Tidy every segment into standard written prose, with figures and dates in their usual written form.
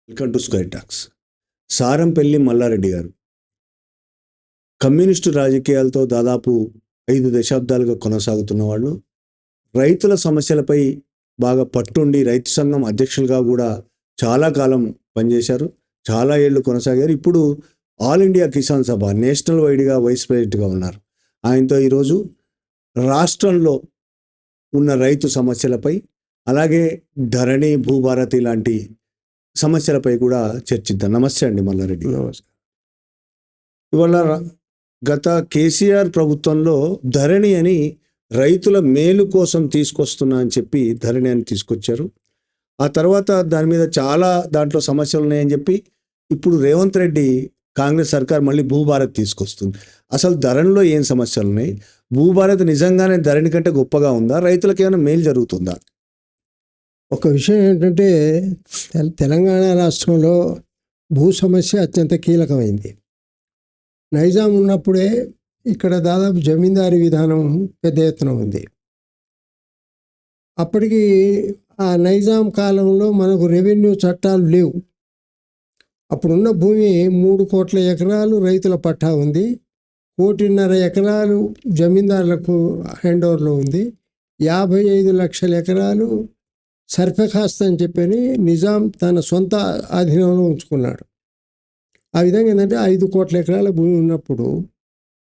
Welcome to square talks. Sarampalli Mallareddy గారు communist రాజకీయాలతో దాదాపు 5 దశాబ్దాలుగా కొనసాగుతున్న వాళ్ళు, రైతుల సమస్యలపై బాగా పట్టుండి రైతు సంఘం అధ్యక్షులుగా కూడా చాలా కాలం పనిచేశారు, చాలా ఏళ్ళు కొనసాగారు. ఇప్పుడు ఆల్ ఇండియా కిసాన్ సభ నేషనల్ వైడ్గా వైస్ ప్రెసిడెంట్గా ఉన్నారు. ఆయనతో ఈరోజు రాష్ట్రంలో ఉన్న రైతు సమస్యలపై, అలాగే ధరణి, భూభారతి లాంటి సమస్యలపై కూడా చర్చిద్దాం. నమస్తే అండి మల్లారెడ్డి. నమస్కారం. ఇవాళ గత కేసీఆర్ ప్రభుత్వంలో ధరణి అని రైతుల మేలు కోసం తీసుకొస్తున్నా అని చెప్పి ధరణి అని తీసుకొచ్చారు. ఆ తర్వాత దాని మీద చాలా దాంట్లో సమస్యలు ఉన్నాయని చెప్పి ఇప్పుడు రేవంత్ రెడ్డి కాంగ్రెస్ సర్కార్ మళ్ళీ భూభారత్ తీసుకొస్తుంది. అసలు ధరణిలో ఏం సమస్యలు ఉన్నాయి? భూభారత్ నిజంగానే ధరణి కంటే గొప్పగా ఉందా? రైతులకు ఏమైనా మేలు జరుగుతుందా? ఒక విషయం ఏంటంటే, తెలంగాణ రాష్ట్రంలో భూ సమస్య అత్యంత కీలకమైంది. నైజాం ఉన్నప్పుడే ఇక్కడ దాదాపు జమీందారీ విధానం పెద్ద ఎత్తున ఉంది. అప్పటికి ఆ నైజాం కాలంలో మనకు రెవెన్యూ చట్టాలు లేవు. అప్పుడున్న భూమి 3 కోట్ల ఎకరాలు రైతుల పట్టా ఉంది, 1.5 ఎకరాలు జమీందారులకు హ్యాండ్ ఓవర్లో ఉంది, 55 లక్షల ఎకరాలు సర్ఫెఖాస్త్ అని చెప్పని నిజాం తన సొంత ఆధీనంలో ఉంచుకున్నాడు. ఆ విధంగా ఏంటంటే 5 కోట్ల ఎకరాల భూమి ఉన్నప్పుడు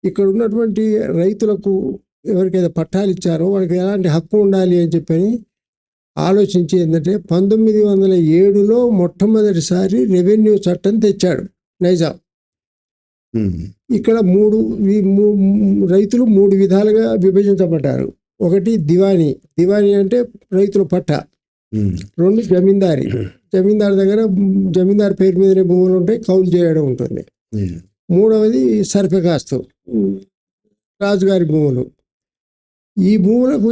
ఇక్కడ ఉన్నటువంటి రైతులకు ఎవరికైతే పట్టాలు ఇచ్చారో వాళ్ళకి ఎలాంటి హక్కు ఉండాలి అని చెప్పని ఆలోచించి ఏంటంటే 1907లో మొట్టమొదటిసారి రెవెన్యూ చట్టం తెచ్చాడు నైజాం. ఇక్కడ రైతులు 3 విధాలుగా విభజించబడ్డారు. ఒకటి దివానీ. దివానీ అంటే రైతుల పట్టా. 2 జమీందారీ. జమీందారు దగ్గర జమీందారు పేరు మీదనే భూములు ఉంటాయి, కౌలు చేయడం ఉంటుంది. 3వది సర్ఫెఖాస్తు, రాజుగారి భూములు. ఈ భూములకు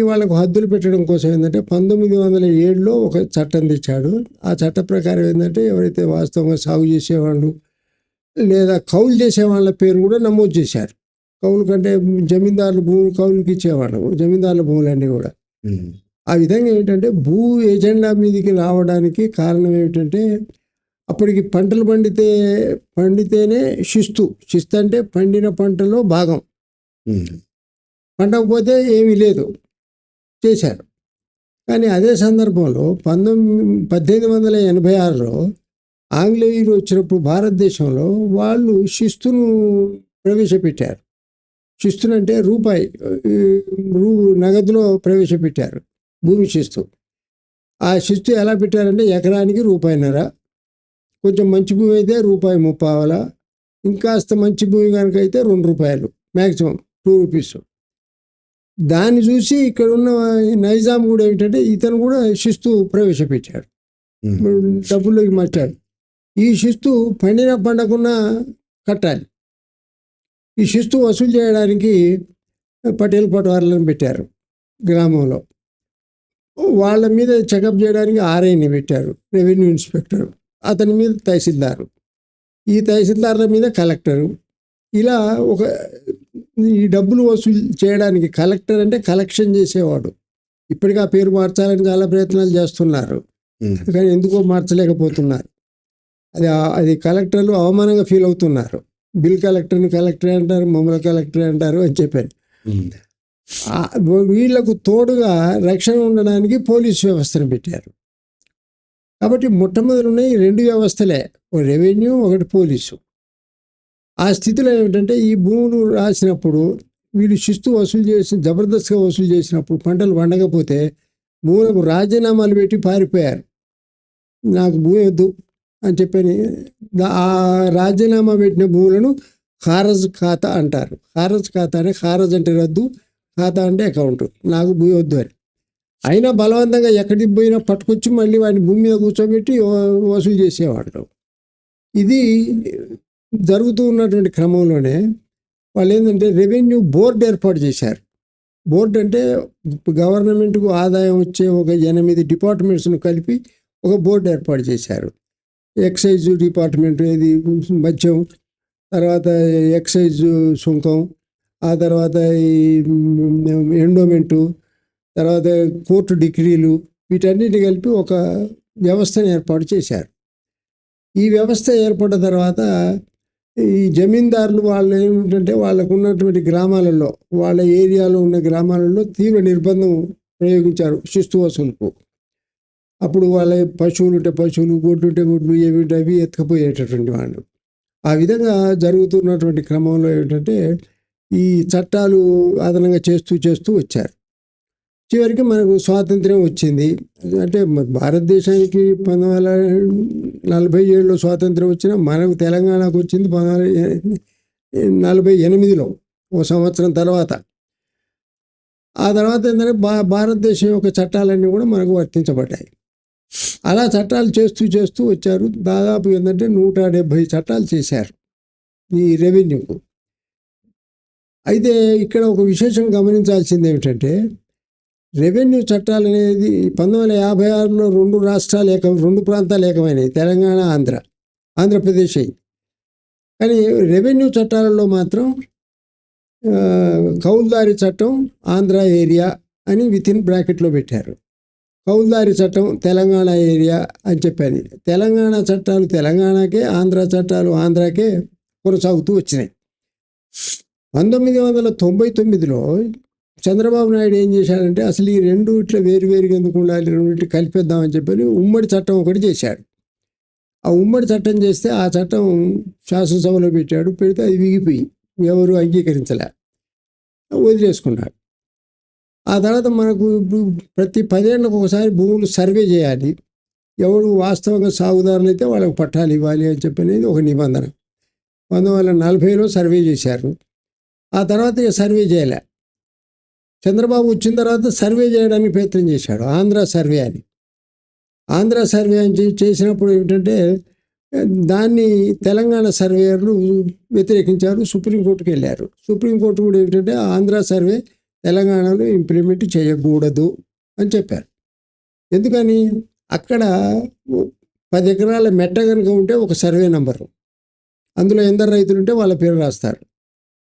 వాళ్ళకు హద్దులు పెట్టడం కోసం ఏంటంటే 1907లో ఒక చట్టం తెచ్చాడు. ఆ చట్ట ప్రకారం ఏంటంటే ఎవరైతే వాస్తవంగా సాగు చేసేవాళ్ళు లేదా కౌలు చేసేవాళ్ళ పేరు కూడా నమోదు చేశారు. కౌలు కంటే జమీందారుల భూములు కౌలుకి ఇచ్చేవాళ్ళు, జమీందారుల భూములన్నీ కూడా. ఆ విధంగా ఏంటంటే భూ ఎజెండా మీదకి రావడానికి కారణం ఏమిటంటే, అప్పటికి పంటలు పండితేనే శిస్తు అంటే పండిన పంటలో భాగం, పండకపోతే ఏమీ లేదు చేశారు. కానీ అదే సందర్భంలో 1886లో ఆంగ్లేయులు వచ్చినప్పుడు భారతదేశంలో వాళ్ళు శిస్తును ప్రవేశపెట్టారు. శిస్తునంటే రూపాయి నగదులో ప్రవేశపెట్టారు భూమి శిస్తు. ఆ శిస్తు ఎలా పెట్టారంటే ఎకరానికి ₹1.5, కొంచెం మంచి భూమి అయితే ₹1.30, ఇంకాస్త మంచి భూమి కనుక అయితే ₹2, మ్యాక్సిమం ₹2. దాన్ని చూసి ఇక్కడ ఉన్న నైజాం కూడా ఏమిటంటే ఇతను కూడా శిస్తు ప్రవేశపెట్టాడు, డబ్బుల్లోకి మార్చాడు. ఈ శిస్తు పండకున్నా కట్టాలి. ఈ శిస్తు వసూలు చేయడానికి పటేల్ పటవార్లను పెట్టారు గ్రామంలో. వాళ్ళ మీద చెకప్ చేయడానికి ఆర్ఐని పెట్టారు, రెవెన్యూ ఇన్స్పెక్టర్. అతని మీద తహసీల్దారు, ఈ తహసీల్దార్ల మీద కలెక్టరు. ఇలా ఈ డబ్బులు వసూలు చేయడానికి కలెక్టర్ అంటే కలెక్షన్ చేసేవాడు. ఇప్పటికీ ఆ పేరు మార్చాలని చాలా ప్రయత్నాలు చేస్తున్నారు, కానీ ఎందుకో మార్చలేకపోతున్నారు. అది కలెక్టర్లు అవమానంగా ఫీల్ అవుతున్నారు. బిల్ కలెక్టర్ని కలెక్టర్ అంటారు, మమ్మల్ని కలెక్టర్ అంటారు అని చెప్పారు. వీళ్లకు తోడుగా రక్షణ ఉండడానికి పోలీసు వ్యవస్థను పెట్టారు. కాబట్టి మొట్టమొదటి ఉన్నాయి 2 వ్యవస్థలే, ఒక రెవెన్యూ, ఒకటి పోలీసు. ఆ స్థితిలో ఏమిటంటే ఈ భూములు రాసినప్పుడు వీళ్ళు శిస్తు జబర్దస్త్గా వసూలు చేసినప్పుడు పంటలు పండకపోతే భూములకు రాజీనామాలు పెట్టి పారిపోయారు. నాకు భూమి వద్దు అని చెప్పని ఆ రాజీనామా పెట్టిన భూములను ఖారజ్ ఖాతా అంటారు. ఖారజ్ ఖాతా అంటే ఖారజ్ అంటే రద్దు, ఖాతా అంటే అకౌంట్. నాకు భూమి వద్దు అని. అయినా బలవంతంగా ఎక్కడికి పోయినా పట్టుకొచ్చి మళ్ళీ వాడిని భూమి మీద కూర్చోబెట్టి వసూలు చేసేవాళ్ళు. ఇది జరుగుతూ ఉన్నటువంటి క్రమంలోనే వాళ్ళు ఏంటంటే రెవెన్యూ బోర్డు ఏర్పాటు చేశారు. బోర్డు అంటే గవర్నమెంట్కు ఆదాయం వచ్చే ఒక 8 డిపార్ట్మెంట్స్ను కలిపి ఒక బోర్డు ఏర్పాటు చేశారు. ఎక్సైజ్ డిపార్ట్మెంట్, ఇది మద్యం, తర్వాత ఎక్సైజ్ సుంకం, ఆ తర్వాత ఈ ఎండోమెంటు, తర్వాత కోర్టు డిగ్రీలు, వీటన్నిటిని కలిపి ఒక వ్యవస్థను ఏర్పాటు చేశారు. ఈ వ్యవస్థ ఏర్పడ్డ తర్వాత ఈ జమీందారులు వాళ్ళు ఏమిటంటే వాళ్ళకు ఉన్నటువంటి గ్రామాలలో, వాళ్ళ ఏరియాలో ఉన్న గ్రామాలలో తీవ్ర నిర్బంధం ప్రయోగించారు శిస్తు వసూలుకు. అప్పుడు వాళ్ళ పశువులు ఉంటే పశువులు, గొడ్లు ఉంటే గొడ్లు, ఏమిటి అవి ఎత్తుకుపోయేటటువంటి వాళ్ళు. ఆ విధంగా జరుగుతున్నటువంటి క్రమంలో ఏమిటంటే ఈ చట్టాలు అదనంగా చేస్తూ వచ్చారు. చివరికి మనకు స్వాతంత్ర్యం వచ్చింది. అంటే భారతదేశానికి 1947లో స్వాతంత్ర్యం వచ్చినా మనకు తెలంగాణకు వచ్చింది 1948లో, ఓ సంవత్సరం తర్వాత. ఆ తర్వాత ఏంటంటే భారతదేశం యొక్క చట్టాలన్నీ కూడా మనకు వర్తించబడ్డాయి. అలా చట్టాలు చేస్తూ వచ్చారు. దాదాపు ఏంటంటే 170 చట్టాలు చేశారు ఈ రెవెన్యూకు. అయితే ఇక్కడ ఒక విశేషం గమనించాల్సింది ఏమిటంటే రెవెన్యూ చట్టాలు అనేది 1956లో 2 ప్రాంతాలు ఏకమైనవి, తెలంగాణ, ఆంధ్రప్రదేశ్. కానీ రెవెన్యూ చట్టాలలో మాత్రం కౌల్దారి చట్టం ఆంధ్ర ఏరియా అని వితిన్ బ్రాకెట్లో పెట్టారు. కౌల్దారి చట్టం తెలంగాణ ఏరియా అని చెప్పాను. తెలంగాణ చట్టాలు తెలంగాణకే, ఆంధ్ర చట్టాలు ఆంధ్రాకే కొనసాగుతూ వచ్చినాయి. 1999లో చంద్రబాబు నాయుడు ఏం చేశాడంటే అసలు ఈ రెండు ఇట్లా వేరువేరుగా ఎందుకు ఉండాలి, రెండింటి కలిపేద్దామని చెప్పి ఉమ్మడి చట్టం ఒకటి చేశాడు. ఆ ఉమ్మడి చట్టం చేస్తే ఆ చట్టం శాసనసభలో పెడితే అది విగిపోయి ఎవరు అంగీకరించలే, వదిలేసుకున్నాడు. ఆ తర్వాత మనకు ప్రతి 10 ఏళ్ళకు ఒకసారి భూములు సర్వే చేయాలి. ఎవరు వాస్తవంగా సాగుదారులు అయితే వాళ్ళకు పట్టాలు ఇవ్వాలి అని చెప్పనేది ఒక నిబంధన. 1940లో సర్వే చేశారు. ఆ తర్వాత ఇక సర్వే చేయలే. చంద్రబాబు వచ్చిన తర్వాత సర్వే చేయడానికి ప్రయత్నం చేశాడు, ఆంధ్ర సర్వే అని. ఆంధ్ర సర్వే అని చేసినప్పుడు ఏమిటంటే దాన్ని తెలంగాణ సర్వేయర్లు వ్యతిరేకించారు, సుప్రీంకోర్టుకు వెళ్ళారు. సుప్రీంకోర్టు కూడా ఏమిటంటే ఆంధ్ర సర్వే తెలంగాణలో ఇంప్లిమెంట్ చేయకూడదు అని చెప్పారు. ఎందుకని అక్కడ 10 ఎకరాల మెట్ట కనుక ఉంటే ఒక సర్వే నంబరు, అందులో ఎందరు రైతులు ఉంటే వాళ్ళ పేరు రాస్తారు.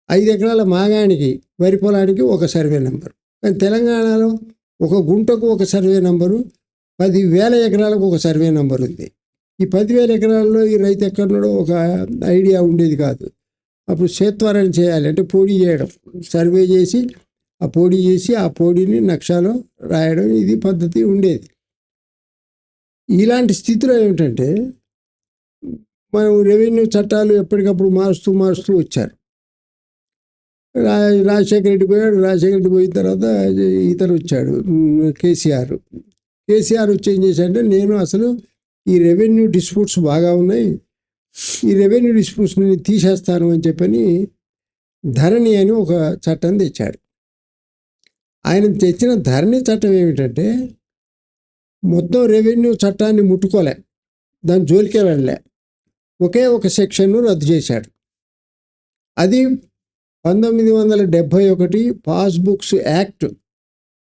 5 ఎకరాల మాగానికి, వరి పొలానికి ఒక సర్వే నంబరు. కానీ తెలంగాణలో ఒక గుంటకు ఒక సర్వే నంబరు, 10,000 ఎకరాలకు ఒక సర్వే నంబర్ ఉంది. ఈ 10,000 ఎకరాల్లో ఈ రైతు ఎక్కడున్నాడో ఒక ఐడియా ఉండేది కాదు. అప్పుడు సేత్వరం చేయాలి అంటే పోడీ చేయడం, సర్వే చేసి ఆ పోడీని నక్షాలో రాయడం, ఇది పద్ధతి ఉండేది. ఇలాంటి స్థితిలో ఏమిటంటే మనం రెవెన్యూ చట్టాలు ఎప్పటికప్పుడు మారుస్తూ వచ్చారు. రాజశేఖర రెడ్డి పోయాడు. రాజశేఖర రెడ్డి పోయిన తర్వాత ఇతను వచ్చాడు, కేసీఆర్ వచ్చి ఏం చేశాడంటే నేను అసలు ఈ రెవెన్యూ డిస్ప్యూట్స్ బాగా ఉన్నాయి, ఈ రెవెన్యూ డిస్ప్యూట్స్ని తీసేస్తాను అని చెప్పని ధరణి అని ఒక చట్టం తెచ్చాడు. ఆయన తెచ్చిన ధరణి చట్టం ఏమిటంటే మొత్తం రెవెన్యూ చట్టాన్ని ముట్టుకోలే, దాని జోలికే వెళ్ళలే, ఒకే ఒక సెక్షన్ను రద్దు చేశాడు. అది 1971 పాస్బుక్స్ యాక్ట్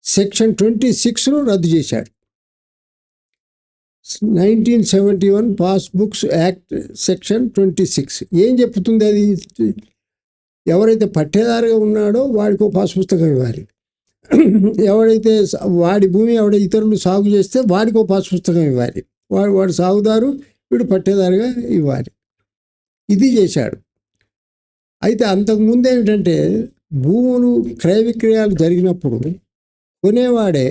సెక్షన్ 26ను రద్దు చేశాడు. 1971 పాస్బుక్స్ యాక్ట్ సెక్షన్ 26 ఏం చెప్తుంది? అది ఎవరైతే పట్టేదారుగా ఉన్నాడో వాడికి పాస్ పుస్తకం ఇవ్వాలి, ఎవడైతే వాడి భూమి ఇతరులు సాగు చేస్తే వాడికి పాస్ పుస్తకం ఇవ్వాలి, వాడు సాగుదారు, వీడు పట్టేదారుగా ఇవ్వాలి. ఇది చేశాడు. అయితే అంతకుముందు ఏమిటంటే భూములు క్రయ విక్రయాలు జరిగినప్పుడు కొనేవాడే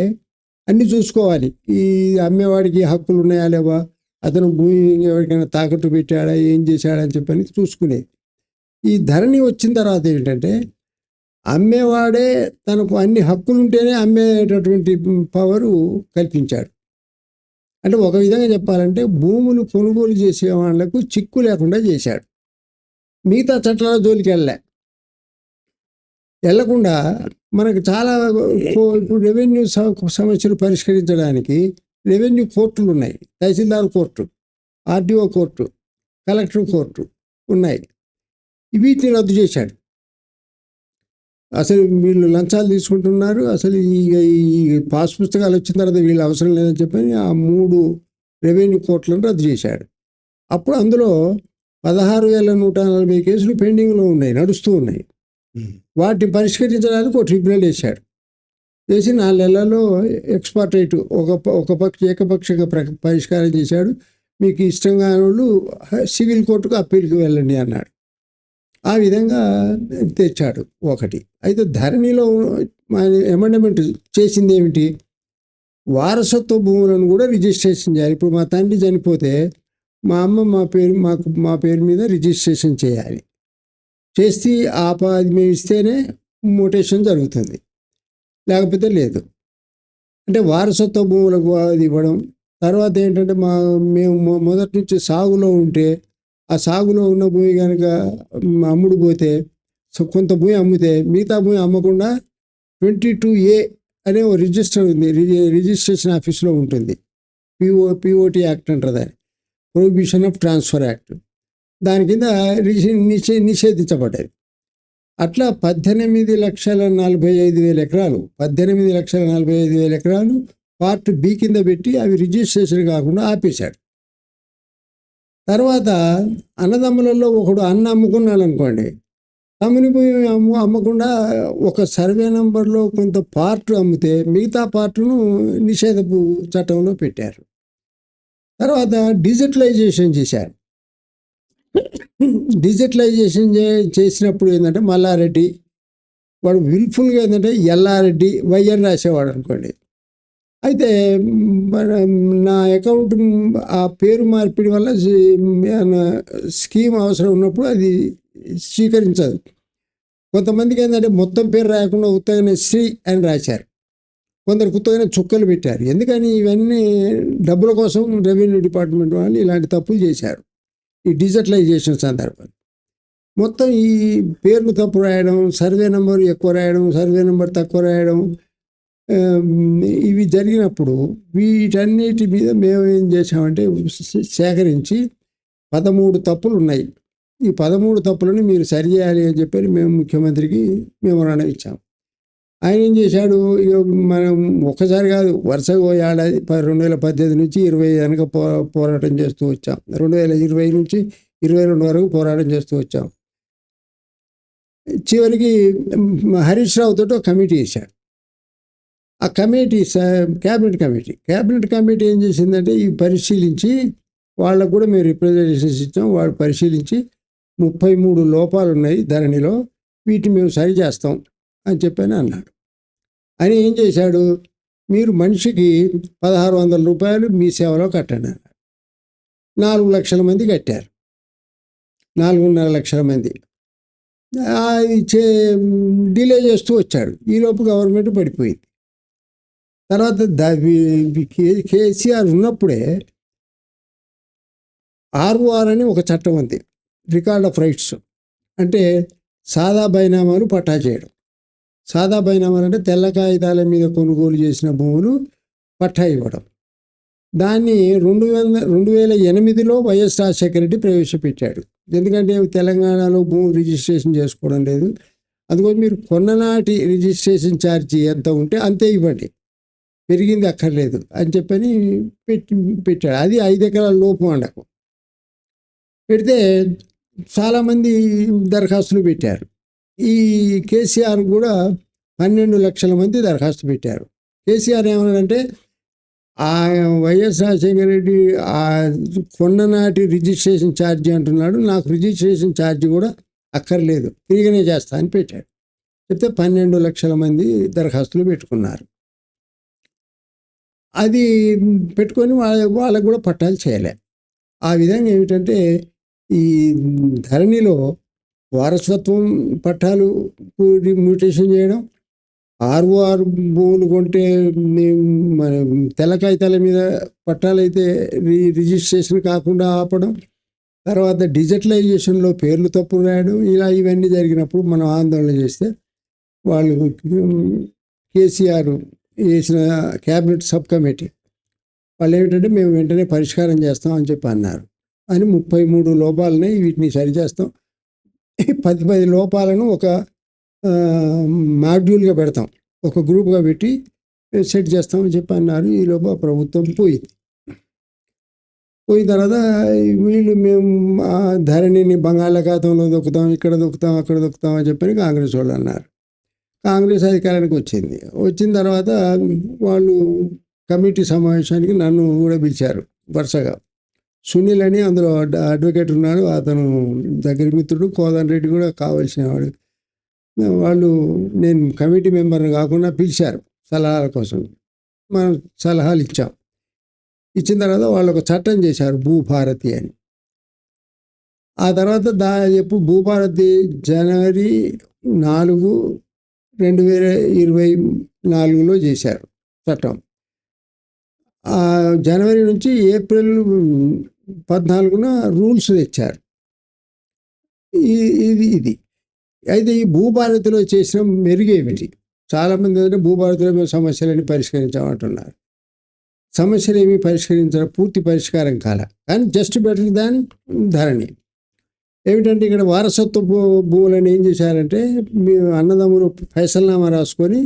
అన్నీ చూసుకోవాలి, ఈ అమ్మేవాడికి హక్కులు ఉన్నాయా లేవా, అతను భూమి ఎవరికైనా తాకట్టు పెట్టాడా, ఏం చేశాడని చెప్పని చూసుకునేది. ఈ ధరణి వచ్చిన తర్వాత ఏంటంటే అమ్మేవాడే తనకు అన్ని హక్కులు ఉంటేనే అమ్మేటటువంటి పవరు కల్పించాడు. అంటే ఒక విధంగా చెప్పాలంటే భూములు కొనుగోలు చేసే వాళ్లకు చిక్కు లేకుండా చేశాడు. మిగతా చట్టాల జోలికి వెళ్ళకుండా మనకు చాలా ఇప్పుడు రెవెన్యూ సమస్యలు పరిష్కరించడానికి రెవెన్యూ కోర్టులు ఉన్నాయి, tahsildar court, RDO court, collector court ఉన్నాయి. వీటిని రద్దు చేశాడు. అసలు వీళ్ళు లంచాలు తీసుకుంటున్నారు, అసలు ఈ పాస్ పుస్తకాలు వచ్చిన తర్వాత వీళ్ళు అవసరం లేదని చెప్పని ఆ 3 రెవెన్యూ కోర్టులను రద్దు చేశాడు. అప్పుడు అందులో 16,140 కేసులు పెండింగ్లో ఉన్నాయి, నడుస్తూ ఉన్నాయి. వాటిని పరిష్కరించడానికి ఒక ట్రిబ్యునల్ వేశాడు. వేసి 4 నెలల్లో ఎక్స్పర్టైట్ ఏకపక్షంగా పరిష్కారం చేశాడు. మీకు ఇష్టం కాని వాళ్ళు సివిల్ కోర్టుకు అప్పీల్కి వెళ్ళండి అన్నాడు. ఆ విధంగా తెచ్చాడు ఒకటి. అయితే ధరణిలో అమెండ్మెంట్ చేసింది ఏమిటి, వారసత్వ భూములను కూడా రిజిస్ట్రేషన్ చేయాలి. ఇప్పుడు మా తండ్రి చనిపోతే మా అమ్మ మా పేరు మీద రిజిస్ట్రేషన్ చేయాలి. చేసి అది మేము ఇస్తేనే మోటేషన్ జరుగుతుంది, లేకపోతే లేదు. అంటే వారసత్వ భూములకు అది ఇవ్వడం. తర్వాత ఏంటంటే మేము మొదటి నుంచి సాగులో ఉంటే ఆ సాగులో ఉన్న భూమి కనుక అమ్ముడు పోతే కొంత భూమి అమ్మితే మిగతా భూమి అమ్మకుండా 22A అనే ఓ రిజిస్టర్ ఉంది, రిజిస్ట్రేషన్ ఆఫీస్లో ఉంటుంది. పిఓటి యాక్ట్ అంటారు దాన్ని, ప్రొహిబిషన్ ఆఫ్ ట్రాన్స్ఫర్ యాక్ట్. దాని కింద నిషేధించబడ్డది. అట్లా 18,45,000 ఎకరాలు 18,45,000 ఎకరాలు పార్ట్ బి కింద పెట్టి అవి రిజిస్ట్రేషన్ కాకుండా ఆపేశాడు. తర్వాత అన్నదమ్ములలో ఒకడు అన్న అమ్ముకున్నాడు అనుకోండి, తమ్ముని పోయి అమ్మకుండా ఒక సర్వే నెంబర్లో కొంత పార్ట్ అమ్మితే మిగతా పార్ట్ను నిషేధపు చట్టంలో పెట్టారు. తర్వాత డిజిటలైజేషన్ చేశారు. డిజిటలైజేషన్ చేసినప్పుడు ఏంటంటే మల్లారెడ్డి వాడు విల్ఫుల్గా ఏంటంటే ఎల్లారెడ్డి వైఎన్ రాసేవాడు అనుకోండి. అయితే నా అకౌంట్ ఆ పేరు మార్పిడి వల్ల స్కీమ్ అవసరం ఉన్నప్పుడు అది స్వీకరించదు. కొంతమందికి ఏంటంటే మొత్తం పేరు రాయకుండా ఉత్తగానే శ్రీ అని రాశారు, కొందరు ఉత్తగానే చుక్కలు పెట్టారు. ఎందుకని ఇవన్నీ డబ్బుల కోసం రెవెన్యూ డిపార్ట్మెంట్ వాళ్ళు ఇలాంటి తప్పులు చేశారు ఈ డిజిటలైజేషన్ సందర్భంగా. మొత్తం ఈ పేర్లు తప్పు రాయడం, సర్వే నెంబర్ ఎక్కువ రాయడం, సర్వే నెంబర్ తక్కువ రాయడం, ఇవి జరిగినప్పుడు వీటన్నిటి మీద మేము ఏం చేసామంటే సేకరించి 13 తప్పులు ఉన్నాయి, ఈ 13 తప్పులను మీరు సరి చేయాలి అని చెప్పి మేము ముఖ్యమంత్రికి మెమోరాండం ఇచ్చాము. ఆయన ఏం చేశాడు, మనం ఒక్కసారి కాదు వరుసగా ఏడాది 2018 నుంచి 20 కనుక పోరాటం చేస్తూ వచ్చాం. 2020 నుంచి 22 వరకు పోరాటం చేస్తూ వచ్చాం. చివరికి హరీష్ రావు తోటి ఒక కమిటీ వేశాడు. ఆ కమిటీ క్యాబినెట్ కమిటీ ఏం చేసిందంటే ఈ పరిశీలించి వాళ్ళకు కూడా మేము రిప్రజెంటేషన్స్ ఇచ్చాం. వాళ్ళు పరిశీలించి 33 లోపాలు ఉన్నాయి ధరణిలో, వీటిని మేము సరి చేస్తాం అని చెప్పని అన్నాడు. ఆయన ఏం చేశాడు, మీరు మనిషికి 1,600 రూపాయలు మీ సేవలో కట్టండి అన్నాడు. 4 లక్షల మంది కట్టారు, 4.5 లక్షల మంది. డిలే చేస్తూ వచ్చాడు. ఈలోపు గవర్నమెంట్ పడిపోయింది. తర్వాత కేసీఆర్ ఉన్నప్పుడే ROR అని ఒక చట్టం ఉంది, రికార్డ్ ఆఫ్ రైట్స్. అంటే సాదా బైనామాలు పట్టా చేయడం. సాదా బైనామాలు అంటే తెల్ల కాగితాల మీద కొనుగోలు చేసిన భూములు పట్టా ఇవ్వడం. దాన్ని 2008లో వైఎస్ రాజశేఖర రెడ్డి ప్రవేశపెట్టాడు. ఎందుకంటే తెలంగాణలో భూములు రిజిస్ట్రేషన్ చేసుకోవడం లేదు, అందుకోసం మీరు కొన్ననాటి రిజిస్ట్రేషన్ ఛార్జీ ఎంత ఉంటే అంతే ఇవ్వండి, పెరిగింది అక్కర్లేదు అని చెప్పని పెట్టాడు. అది 5 ఎకరాల లోపు అండకు పెడితే చాలామంది దరఖాస్తులు పెట్టారు. ఈ కేసీఆర్ కూడా 12 లక్షల మంది దరఖాస్తు పెట్టారు. కేసీఆర్ ఏమన్నాడంటే ఆ వైఎస్ రాజశేఖర రెడ్డి ఆ కొన్ననాటి రిజిస్ట్రేషన్ ఛార్జీ అంటున్నాడు, నాకు రిజిస్ట్రేషన్ ఛార్జీ కూడా అక్కర్లేదు, ఫ్రీగానే చేస్తా అని పెట్టాడు. చెప్తే 12 లక్షల మంది దరఖాస్తులు పెట్టుకున్నారు. అది పెట్టుకొని వాళ్ళకు కూడా పట్టాలు చేయలే. ఆ విధంగా ఏమిటంటే ఈ ధరణిలో వారసత్వం పట్టాలు మ్యూటేషన్ చేయడం, ROR భూములు కొంటే మన తెల్ల కాగితాల మీద పట్టాలైతే రిజిస్ట్రేషన్ కాకుండా ఆపడం, తర్వాత డిజిటలైజేషన్లో పేర్లు తప్పు రాయడం, ఇవన్నీ జరిగినప్పుడు మనం ఆందోళన చేస్తే వాళ్ళు కేసీఆర్ వేసిన క్యాబినెట్ సబ్ కమిటీ వాళ్ళు ఏమిటంటే మేము వెంటనే పరిష్కారం చేస్తాం అని చెప్పి అన్నారు. అని 33 లోపాలని వీటిని సరిచేస్తాం, 10 లోపాలను ఒక మాడ్యూల్గా పెడతాం, ఒక గ్రూప్గా పెట్టి సెట్ చేస్తామని చెప్పి అన్నారు. ఈ లోపల ప్రభుత్వం పోయిన తర్వాత వీళ్ళు మేము ధరణిని బంగాళాఖాతంలో దొక్కుతాం, ఇక్కడ దొక్కుతాం, అక్కడ దొక్కుతాం అని చెప్పని కాంగ్రెస్ వాళ్ళు అన్నారు. కాంగ్రెస్ అధికారానికి వచ్చిన తర్వాత వాళ్ళు కమిటీ సమావేశానికి నన్ను కూడా పిలిచారు వరుసగా. సునీల్ అని అందులో అడ్వకేట్ ఉన్నాడు, అతను దగ్గర మిత్రుడు. కోదండ రెడ్డి కూడా కావాల్సిన వాడు. వాళ్ళు నేను కమిటీ మెంబర్ని కాకుండా పిలిచారు సలహాల కోసం. మనం సలహాలు ఇచ్చాం. ఇచ్చిన తర్వాత వాళ్ళు ఒక చట్టం చేశారు, భూభారతి అని. ఆ తర్వాత ఎప్పుడు భూభారతి జనవరి 4, 2024లో చేశారు చట్టం. జనవరి నుంచి ఏప్రిల్ 14న రూల్స్ తెచ్చారు. ఇది అయితే ఈ భూభారతిలో చేసిన మెరుగేమిటి? చాలామంది అంటే భూభారతిలో మేము సమస్యలని పరిష్కరించామంటున్నారు. సమస్యలు ఏమీ పరిష్కరించడం, పూర్తి పరిష్కారం కాల, కానీ జస్ట్ బెటర్ దాన్ ధరణి. ఏమిటంటే ఇక్కడ వారసత్వ భూములను ఏం చేశారంటే, మీ అన్నదమ్ములు ఫైసల్నామా రాసుకొని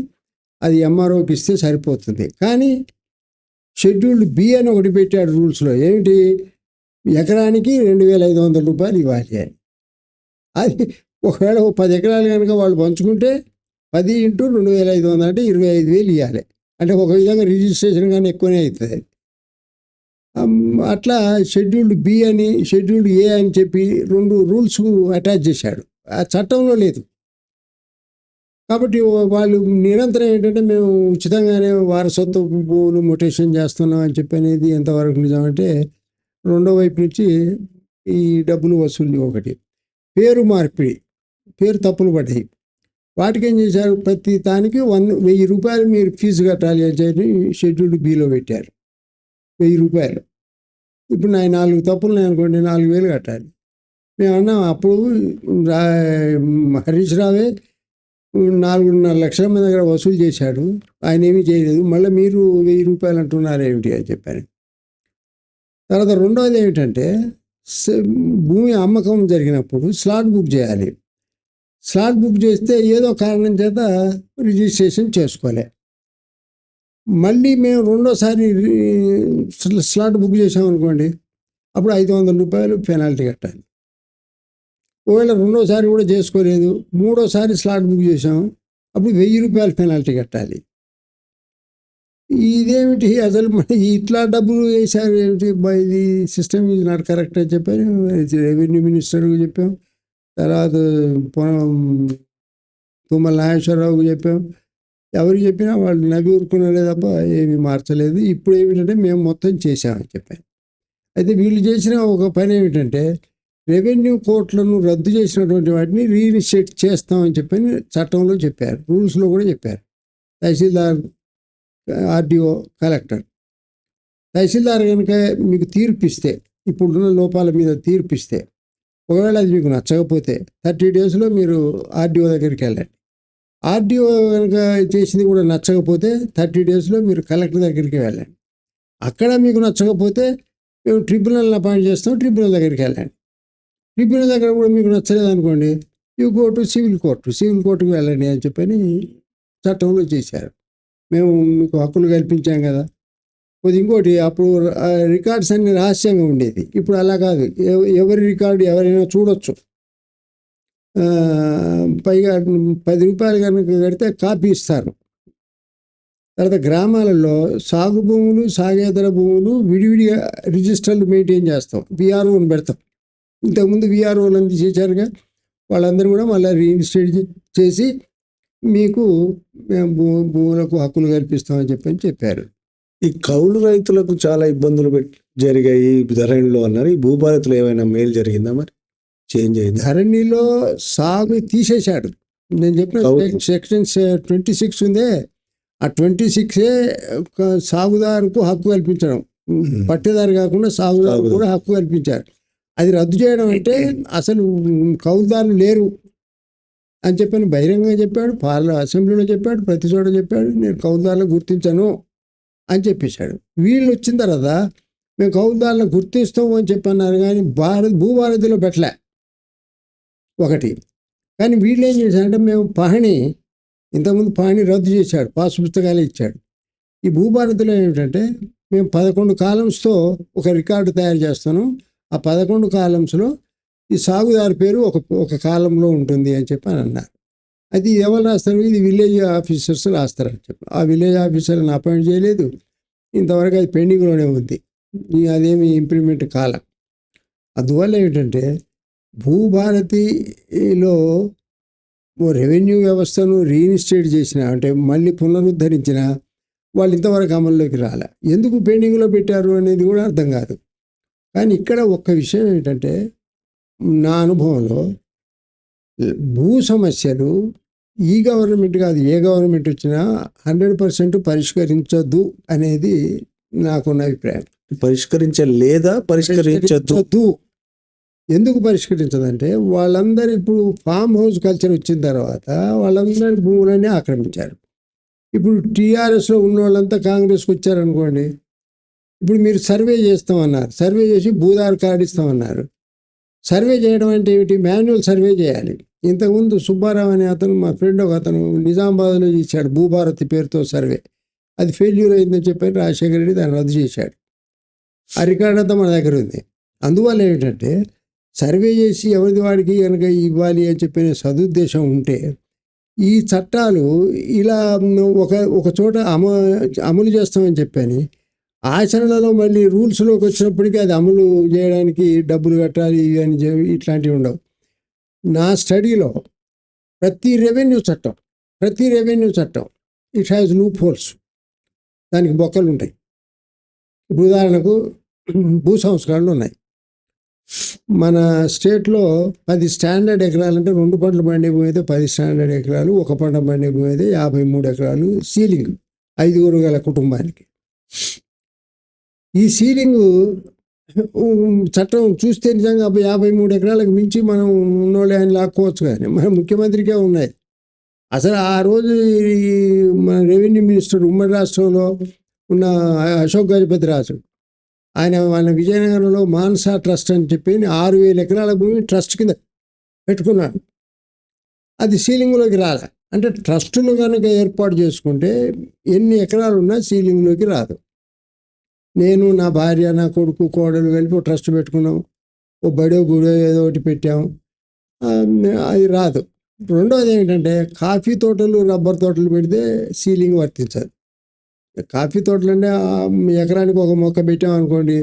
అది ఎంఆర్ఓకి ఇస్తే సరిపోతుంది. కానీ షెడ్యూల్డ్ బి అని ఒకటి పెట్టాడు రూల్స్లో. ఏమిటి? ఎకరానికి 2,500 రూపాయలు ఇవ్వాలి అని. అది ఒకవేళ 10 ఎకరాలు కనుక వాళ్ళు పంచుకుంటే 10 × 2,500 అంటే 25,000 ఇవ్వాలి. అంటే ఒక విధంగా రిజిస్ట్రేషన్ కానీ ఎక్కువనే అవుతుంది. అట్లా షెడ్యూల్డ్ బి అని, షెడ్యూల్డ్ ఏ అని చెప్పి 2 రూల్స్ అటాచ్ చేశాడు. ఆ చట్టంలో లేదు. కాబట్టి వాళ్ళు నిరంతరం ఏంటంటే మేము ఉచితంగానే వారసత్వ భూములు మొటేషన్ చేస్తున్నాం అని చెప్పి అనేది ఎంతవరకు నిజమంటే, రెండో వైపు నుంచి ఈ డబ్బులు వసూలు ఒకటి, పేరు మార్పిడి, పేరు తప్పులు పడ్డాయి. వాటికి ఏం చేశారు? ప్రతి దానికి 1,000 రూపాయలు మీరు ఫీజు కట్టాలి అని చెప్పి షెడ్యూల్డ్ బిలో పెట్టారు. 1,000 రూపాయలు. ఇప్పుడు నా 4 తప్పులు అనుకోండి, 4,000 కట్టాలి. మేము అన్నాం అప్పుడు హరీష్ రావే 4.5 లక్షల మంది దగ్గర వసూలు చేశాడు, ఆయన ఏమీ చేయలేదు, మళ్ళీ మీరు 1,000 రూపాయలు అంటున్నారు ఏమిటి అని చెప్పాను. తర్వాత రెండవది ఏమిటంటే, భూమి అమ్మకం జరిగినప్పుడు స్లాట్ బుక్ చేయాలి. స్లాట్ బుక్ చేస్తే ఏదో కారణం చేత రిజిస్ట్రేషన్ చేసుకోలే. మళ్ళీ మేము రెండోసారి స్లాట్ బుక్ చేసామనుకోండి, అప్పుడు 500 రూపాయలు పెనాల్టీ కట్టాలి. ఒకవేళ రెండోసారి కూడా చేసుకోలేదు, మూడోసారి స్లాట్ బుక్ చేసాము, అప్పుడు 1,000 రూపాయలు పెనాల్టీ కట్టాలి. ఇదేమిటి అసలు? ఇట్లా డబ్బులు వేశారు ఏమిటి? ఇది సిస్టమ్ ఈజ్ నాట్ కరెక్ట్ అని చెప్పారు. రెవెన్యూ మినిస్టర్కి చెప్పాం, తర్వాత తుమ్మల నాగేశ్వరరావుకి చెప్పాం. ఎవరికి చెప్పినా వాళ్ళు నవ్వి ఊరుకున్నారే తప్ప ఏమీ మార్చలేదు. ఇప్పుడు ఏమిటంటే మేము మొత్తం చేసామని చెప్పాను. అయితే వీళ్ళు చేసిన ఒక పని ఏమిటంటే, రెవెన్యూ కోర్టులను రద్దు చేసినటువంటి వాటిని రీఇనిషియేట్ చేస్తామని చెప్పని చట్టంలో చెప్పారు, రూల్స్లో కూడా చెప్పారు. తహసీల్దార్, ఆర్డీఓ, కలెక్టర్. తహసీల్దార్ కనుక మీకు తీర్పిస్తే, ఇప్పుడున్న లోపాల మీద తీర్పిస్తే, ఒకవేళ అది మీకు నచ్చకపోతే 30 డేస్లో మీరు ఆర్డీఓ దగ్గరికి వెళ్ళండి. ఆర్డీఓ కనుక చేసింది కూడా నచ్చకపోతే 30 డేస్లో మీరు కలెక్టర్ దగ్గరికి వెళ్ళండి. అక్కడ మీకు నచ్చకపోతే మేము ట్రిబ్యునల్ని అపాయింట్ చేస్తాం, ట్రిబ్యునల్ దగ్గరికి వెళ్ళండి. ట్రిబ్యునల్ దగ్గర కూడా మీకు నచ్చలేదు అనుకోండి, యూ గో టు సివిల్ కోర్టుకి వెళ్ళండి అని చెప్పని చట్టంలో చేశారు. మేము మీకు హక్కులు కల్పించాం కదా. ఇంకోటి, అప్పుడు రికార్డ్స్ అన్ని రహస్యంగా ఉండేది. ఇప్పుడు అలా కాదు, ఎవరి రికార్డు ఎవరైనా చూడొచ్చు. పైగా 10 రూపాయలు కనుక కడితే కాపీ ఇస్తారు. తర్వాత గ్రామాలలో సాగు భూములు, సాగేతర భూములు విడివిడిగా రిజిస్టర్లు మెయింటైన్ చేస్తాం, విఆర్ఓని పెడతాం. ఇంతకుముందు విఆర్ఓలు చేశారుగా, వాళ్ళందరూ కూడా మళ్ళీ రీఇన్స్టేట్ చేసి మీకు మేము భూములకు హక్కులు కల్పిస్తామని చెప్పారు. ఈ కౌలు రైతులకు చాలా ఇబ్బందులు జరిగాయి ధరణిలో అన్నారు. ఈ భూభారతిలో ఏమైనా మేలు జరిగిందా? మరి చేంజ్ అయింది? ధరణిలో సాగు తీసేశాడు. నేను చెప్పిన సెక్షన్ 26 ఉందే, ఆ 26 సాగుదారుకు హక్కు కల్పించడం, పట్టేదారు కాకుండా సాగుదారు కూడా హక్కు కల్పించారు. అది రద్దు చేయడం అంటే అసలు కౌలుదారులు లేరు అని చెప్పని బహిరంగంగా చెప్పాడు, అసెంబ్లీలో చెప్పాడు, ప్రతి చోట చెప్పాడు, నేను కౌలుదారులను గుర్తించను అని చెప్పేశాడు. వీళ్ళు వచ్చిన తర్వాత మేము కౌలుదారులను గుర్తిస్తాము అని చెప్పన్నారు, కానీ భూభారతిలో పెట్టలే ఒకటి. కానీ వీళ్ళు ఏం చేశారంటే, మేము ఇంతకుముందు పహణి రద్దు చేశాడు, పాస్ పుస్తకాలు ఇచ్చాడు. ఈ భూభారతిలో ఏమిటంటే, మేము 11 కాలమ్స్తో ఒక రికార్డు తయారు చేస్తాను, ఆ 11 కాలమ్స్లో ఈ సాగుదారు పేరు ఒక కాలంలో ఉంటుంది అని చెప్పి అన్నారు. అది ఎవరు రాస్తారు? ఇది విలేజ్ ఆఫీసర్స్ రాస్తారని చెప్పి. ఆ విలేజ్ ఆఫీసర్ని అపాయింట్ చేయలేదు, ఇంతవరకు అది పెండింగ్లోనే ఉంది, అదేమి ఇంప్లిమెంట్ కాలం. అందువల్ల ఏమిటంటే భూభారతిలో రెవెన్యూ వ్యవస్థను రీఇన్స్టేట్ చేసిన, అంటే మళ్ళీ పునరుద్ధరించిన వాళ్ళు ఇంతవరకు అమల్లోకి రాలే. ఎందుకు పెండింగ్లో పెట్టారు అనేది కూడా అర్థం కాదు. కానీ ఇక్కడ ఒక్క విషయం ఏంటంటే, నా అనుభవంలో భూ సమస్యలు ఈ గవర్నమెంట్ కాదు, ఏ గవర్నమెంట్ వచ్చినా 100% పరిష్కరించొద్దు అనేది నాకున్న అభిప్రాయం. పరిష్కరించొద్దు. ఎందుకు పరిష్కరించదంటే, వాళ్ళందరూ ఇప్పుడు ఫామ్ హౌస్ కల్చర్ వచ్చిన తర్వాత వాళ్ళందరి భూములన్నీ ఆక్రమించారు. ఇప్పుడు టీఆర్ఎస్లో ఉన్న వాళ్ళంతా కాంగ్రెస్కి వచ్చారనుకోండి, ఇప్పుడు మీరు సర్వే చేస్తామన్నారు, సర్వే చేసి భూదారు కార్డు ఇస్తామన్నారు. సర్వే చేయడం అంటే ఏమిటి? మాన్యువల్ సర్వే చేయాలి. ఇంతకుముందు సుబ్బారావు అనే అతను, మా ఫ్రెండ్ ఒక అతను నిజామాబాద్లో చేశాడు భూభారతి పేరుతో సర్వే. అది ఫెయిల్యూర్ అయిందని చెప్పి రాజశేఖర రెడ్డి దాన్ని రద్దు చేశాడు. ఆ రికార్డ్ అంతా మన దగ్గర ఉంది. అందువల్ల ఏమిటంటే, సర్వే చేసి ఎవరిది వాడికి కనుక ఇవ్వాలి అని చెప్పిన సదుద్దేశం ఉంటే ఈ చట్టాలు ఇలా ఒక చోట అమలు చేస్తామని చెప్పని ఆచరణలో మళ్ళీ రూల్స్లోకి వచ్చినప్పటికీ అది అమలు చేయడానికి డబ్బులు కట్టాలి అని ఇట్లాంటివి ఉండవు. నా స్టడీలో ప్రతి రెవెన్యూ చట్టం ఇట్ హ్యాస్ లూప్ హోల్స్, దానికి బొక్కలు ఉంటాయి. ఇప్పుడు ఉదాహరణకు భూ సంస్కరణలు ఉన్నాయి. మన స్టేట్లో 10 స్టాండర్డ్ ఎకరాలంటే 2 పంటలు పండే భూమి అయితే 10 స్టాండర్డ్ ఎకరాలు, 1 పంట పండే భూమి అయితే 53 ఎకరాలు సీలింగ్ 5 గల కుటుంబానికి. ఈ సీలింగ్ చట్టం చూస్తే నిజంగా 53 ఎకరాలకు మించి మనం ఉన్నోళ్ళే అని లాక్కోవచ్చు, కానీ మన ముఖ్యమంత్రికే ఉన్నాయి. అసలు ఆ రోజు మన రెవెన్యూ మినిస్టర్ ఉమ్మడి రాష్ట్రంలో ఉన్న అశోక్ గజపతి రాజు, ఆయన వాళ్ళ విజయనగరంలో మాన్సా ట్రస్ట్ అని చెప్పి 6,000 ఎకరాల భూమి ట్రస్ట్ కింద పెట్టుకున్నాడు. అది సీలింగ్లోకి రాలే. అంటే ట్రస్టులు కనుక ఏర్పాటు చేసుకుంటే ఎన్ని ఎకరాలు ఉన్నా సీలింగ్లోకి రాదు. నేను, నా భార్య, నా కొడుకు, కోడలు కలిపి ఒక ట్రస్ట్ పెట్టుకున్నాం. ఓ బడో గుడో ఏదో ఒకటి పెట్టాము, అది రాదు. రెండోది ఏంటంటే, కాఫీ తోటలు, రబ్బర్ తోటలు పెడితే సీలింగ్ వర్తించదు. కాఫీ తోటలు అంటే ఎకరానికి ఒక మొక్క పెట్టామనుకోండి,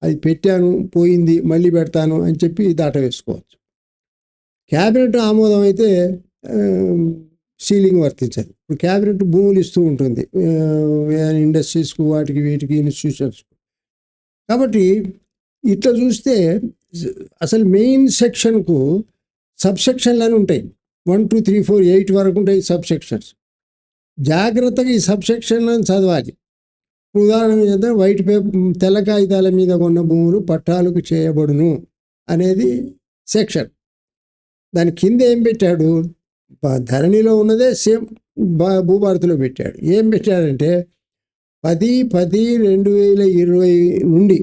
అది పెట్టాను పోయింది మళ్ళీ పెడతాను అని చెప్పి దాట వేసుకోవచ్చు. క్యాబినెట్ ఆమోదం అయితే సీలింగ్ వర్తించదు. ఇప్పుడు క్యాబినెట్ భూములు ఇస్తూ ఉంటుంది ఇండస్ట్రీస్కు, వాటికి వీటికి, ఇన్స్టిట్యూషన్స్కు. కాబట్టి ఇట్లా చూస్తే అసలు మెయిన్ సెక్షన్కు సబ్సెక్షన్లు అని ఉంటాయి. 1, 2, 3, 4, 8 వరకు ఉంటాయి సబ్సెక్షన్స్. జాగ్రత్తగా ఈ సబ్సెక్షన్లను చదవాలి. ఉదాహరణకు చేద్దాం, వైట్ పేపర్ తెల్ల కాగితాల మీద కొన్న భూములు పట్టాలకు చేయబడును అనేది సెక్షన్. దాని కింద ఏం పెట్టాడు? ధరణిలో ఉన్నదే సేమ్ భూభారతిలో పెట్టాడు. ఏం పెట్టాడంటే 10/10/2020 నుండి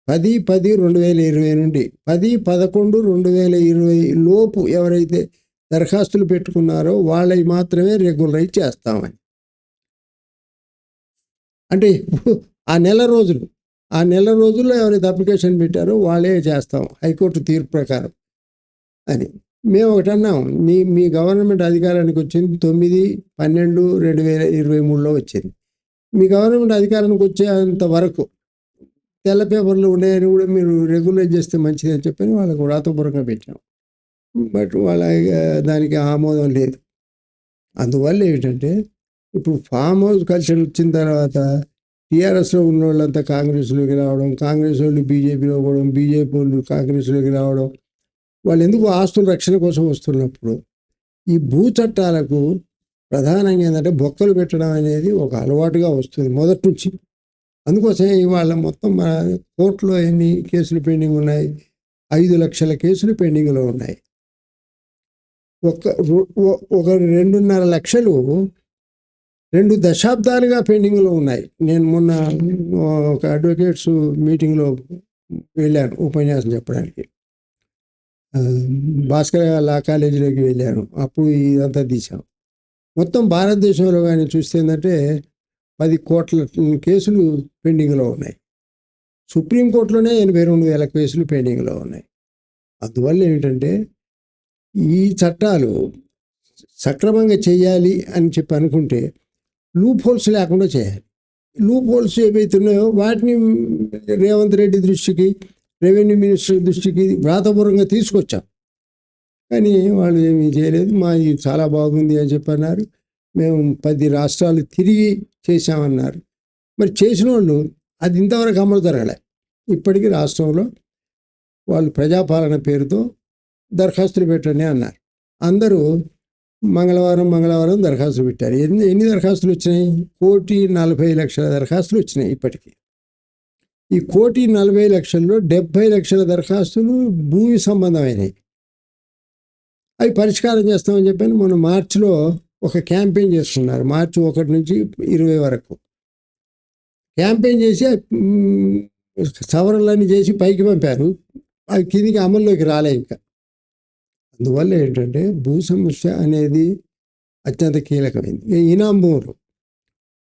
10/10/2020 నుండి 10/11/2020 లోపు ఎవరైతే దరఖాస్తులు పెట్టుకున్నారో వాళ్ళవి మాత్రమే రెగ్యులరైజ్ చేస్తామని. అంటే ఆ నెల రోజుల్లో ఎవరైతే అప్లికేషన్ పెట్టారో వాళ్ళే చేస్తాం హైకోర్టు తీర్పు ప్రకారం అని. మేము ఒకటి అన్నాం, మీ గవర్నమెంట్ అధికారానికి వచ్చింది 9/12/2023లో వచ్చింది. మీ గవర్నమెంట్ అధికారానికి వచ్చేంత వరకు తెల్ల పేపర్లు ఉన్నాయని కూడా మీరు రెగ్యులైజ్ చేస్తే మంచిది అని చెప్పని వాళ్ళకు వ్రాతపూర్వకంగా పెట్టాం. బట్ వాళ్ళ దానికి ఆమోదం లేదు. అందువల్ల ఏమిటంటే, ఇప్పుడు ఫామ్ హౌస్ కల్చర్ వచ్చిన తర్వాత టీఆర్ఎస్లో ఉన్న వాళ్ళంతా కాంగ్రెస్లోకి రావడం, కాంగ్రెస్ వాళ్ళు బీజేపీలో పోవడం, బీజేపీ వాళ్ళు కాంగ్రెస్లోకి రావడం. వాళ్ళు ఎందుకు ఆస్తుల రక్షణ కోసం వస్తున్నప్పుడు ఈ భూ చట్టాలకు ప్రధానంగా ఏంటంటే బొక్కలు పెట్టడం అనేది ఒక అలవాటుగా వస్తుంది మొదటి నుంచి. అందుకోసమే ఇవాళ మొత్తం మన కోర్టులో ఎన్ని కేసులు పెండింగ్ ఉన్నాయి? 5 లక్షల కేసులు పెండింగ్లో ఉన్నాయి. ఒక 2.5 లక్షలు 2 దశాబ్దాలుగా పెండింగ్లో ఉన్నాయి. నేను మొన్న ఒక అడ్వకేట్స్ మీటింగ్లో వెళ్ళాను ఉపన్యాసం చెప్పడానికి. భాస్కర్ లా కాలేజీలోకి వెళ్ళాను. అప్పుడు ఇదంతా తీసాం. మొత్తం భారతదేశంలో కానీ చూస్తే ఏంటంటే 10 కోట్ల కేసులు పెండింగ్లో ఉన్నాయి. సుప్రీంకోర్టులోనే 82,000 కేసులు పెండింగ్లో ఉన్నాయి. అందువల్ల ఏమిటంటే, ఈ చట్టాలు సక్రమంగా చేయాలి అని చెప్పి అనుకుంటే లూప్ హోల్స్ లేకుండా చేయాలి. లూప్ హోల్స్ ఏవైతే ఉన్నాయో వాటిని రేవంత్ రెడ్డి దృష్టికి, రెవెన్యూ మినిస్టర్ దృష్టికి వ్రాతపూర్వకంగా తీసుకొచ్చాం. కానీ వాళ్ళు ఏమీ చేయలేదు. ఇది చాలా బాగుంది అని చెప్పన్నారు. మేము 10 రాష్ట్రాలు తిరిగి చేశామన్నారు. మరి చేసిన వాళ్ళు అది ఇంతవరకు అమలు జరగలే. ఇప్పటికీ రాష్ట్రంలో వాళ్ళు ప్రజాపాలన పేరుతో దరఖాస్తులు పెట్టండి అన్నారు. అందరూ మంగళవారం దరఖాస్తులు పెట్టారు. ఎన్ని దరఖాస్తులు వచ్చినాయి? 1,40,00,000 దరఖాస్తులు వచ్చినాయి ఇప్పటికీ. ఈ 1,40,00,000లో 70 లక్షల దరఖాస్తులు భూమి సంబంధమైనవి. అవి పరిష్కారం చేస్తామని చెప్పని మొన్న మార్చిలో ఒక క్యాంపెయిన్ చేస్తున్నారు. మార్చి 1 నుంచి 20 వరకు క్యాంపెయిన్ చేసి సవరణలన్నీ చేసి పైకి పంపారు. అవి కిందికి అమల్లోకి రాలే ఇంకా. అందువల్ల ఏంటంటే భూ సమస్య అనేది అత్యంత కీలకమైంది. ఇనాం భూములు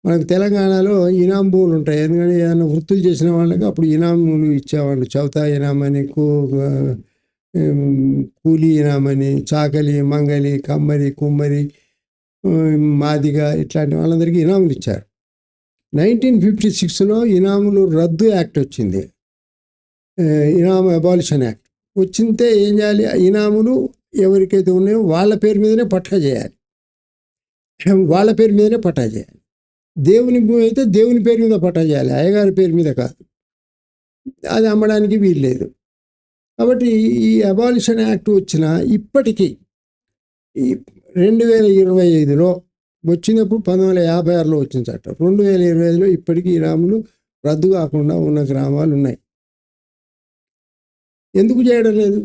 మనకు తెలంగాణలో ఇనాం భూములు ఉంటాయి. ఎందుకంటే ఏదైనా వృత్తులు చేసిన వాళ్ళకి అప్పుడు ఇనాములు ఇచ్చేవాళ్ళు. చౌతా ఇనామని, కూలీ ఇనామని, చాకలి, మంగలి, కమ్మరి, కుమ్మరి, మాదిగ ఇట్లాంటి వాళ్ళందరికీ ఇనాములు ఇచ్చారు. 1956లో ఇనాములు రద్దు యాక్ట్ వచ్చింది. ఇనాము అబాలిషన్ యాక్ట్ వచ్చింటే ఏం చేయాలి? ఇనాములు ఎవరికైతే ఉన్నాయో వాళ్ళ పేరు మీదనే పట్టా చేయాలి. వాళ్ళ పేరు మీదనే పట్టా చేయాలి. దేవుని భూమి అయితే దేవుని పేరు మీద పట్టా చేయాలి, అయ్యగారి పేరు మీద కాదు. అది అమ్మడానికి వీల్లేదు. కాబట్టి ఈ అబాలిషన్ యాక్ట్ వచ్చిన ఇప్పటికీ 2025లో వచ్చినప్పుడు 1956లో వచ్చిన చట్టం. 2025లో ఇప్పటికీ ఇనాములు రద్దు కాకుండా ఉన్న గ్రామాలు ఉన్నాయి. ఎందుకు చేయడం లేదు?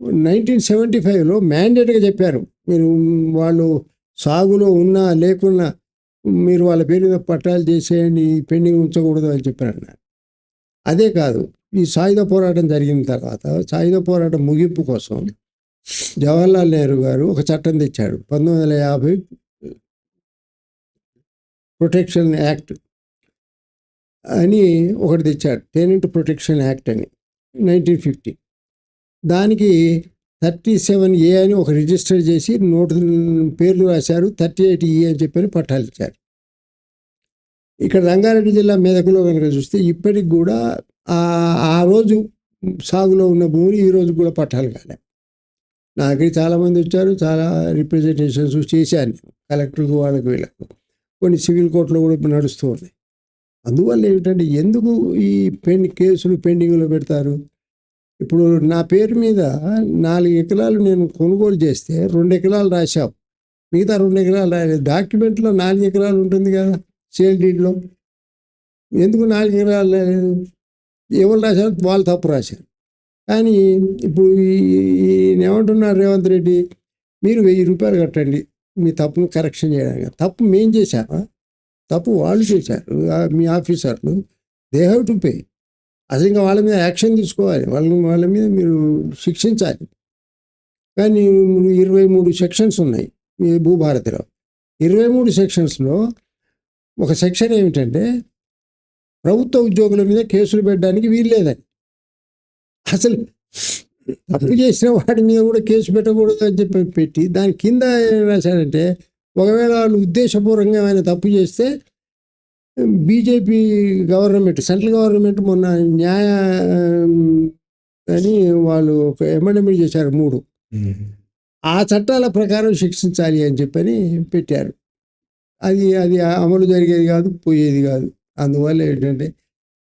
1975లో మ్యాండేట్గా చెప్పారు, మీరు వాళ్ళు సాగులో ఉన్నా లేకున్నా మీరు వాళ్ళ పేరు మీద పట్టాలు చేసేయండి, పెండింగ్ ఉంచకూడదు అని చెప్పారు. అదే కాదు, ఈ సాయుధ పోరాటం జరిగిన తర్వాత సాయుధ పోరాటం ముగింపు కోసం జవహర్లాల్ నెహ్రూ గారు ఒక చట్టం తెచ్చాడు. 1950 ప్రొటెక్షన్ యాక్ట్ అని ఒకటి తెచ్చాడు. టెనెంట్ ప్రొటెక్షన్ యాక్ట్ అని 1950. దానికి 37A అని ఒక రిజిస్టర్ చేసి పేర్లు రాశారు. 38E అని చెప్పని పట్టాలు ఇచ్చారు. ఇక్కడ రంగారెడ్డి జిల్లా మెదకులో కనుక చూస్తే ఇప్పటికి కూడా ఆ రోజు సాగులో ఉన్న భూమిని ఈ రోజు కూడా పట్టాలు కాలే. నా దగ్గర చాలామంది వచ్చారు, చాలా రిప్రజెంటేషన్స్ చేశాను కలెక్టర్కు, వాళ్ళకి, వీళ్ళకు. కొన్ని సివిల్ కోర్టులో కూడా నడుస్తూ ఉన్నాయి. అందువల్ల ఏమిటంటే ఎందుకు ఈ కేసులు పెండింగ్లో పెడతారు? ఇప్పుడు నా పేరు మీద 4 ఎకరాలు నేను కొనుగోలు చేస్తే 2 ఎకరాలు రాశావు, మిగతా 2 ఎకరాలు రాలేదు. డాక్యుమెంట్లో 4 ఎకరాలు ఉంటుంది కదా సేల్ డీడ్లో. ఎందుకు 4 ఎకరాలు రాలేదు? ఎవరు రాశారు? వాళ్ళు తప్పు రాశారు. కానీ ఇప్పుడు ఈయన ఏమంటున్నారు రేవంత్ రెడ్డి, మీరు 1000 రూపాయలు కట్టండి మీ తప్పును కరెక్షన్ చేయడానికి. తప్పు మేం చేశామా? తప్పు వాళ్ళు చేశారు, మీ ఆఫీసర్లు. They have to pay. అసలు ఇంకా వాళ్ళ మీద యాక్షన్ తీసుకోవాలి, వాళ్ళ మీద మీరు శిక్షించాలి. కానీ 23 సెక్షన్స్ ఉన్నాయి మీ భూభారతిలో. 23 సెక్షన్స్లో ఒక సెక్షన్ ఏమిటంటే ప్రభుత్వ ఉద్యోగుల మీద కేసులు పెట్టడానికి వీల్లేదని. అసలు తప్పు చేసిన వాడి మీద కూడా కేసు పెట్టకూడదు అని చెప్పి పెట్టి దాని కింద ఏం రాశారంటే, ఒకవేళ వాళ్ళు ఉద్దేశపూర్వకంగా ఆయన తప్పు చేస్తే బీజేపీ గవర్నమెంట్, సెంట్రల్ గవర్నమెంట్ మొన్న న్యాయ అని వాళ్ళు ఒక అమెండ్మెంట్ చేశారు 3. ఆ చట్టాల ప్రకారం శిక్షించాలి అని చెప్పని పెట్టారు. అది అమలు జరిగేది కాదు, పోయేది కాదు. అందువల్ల ఏంటంటే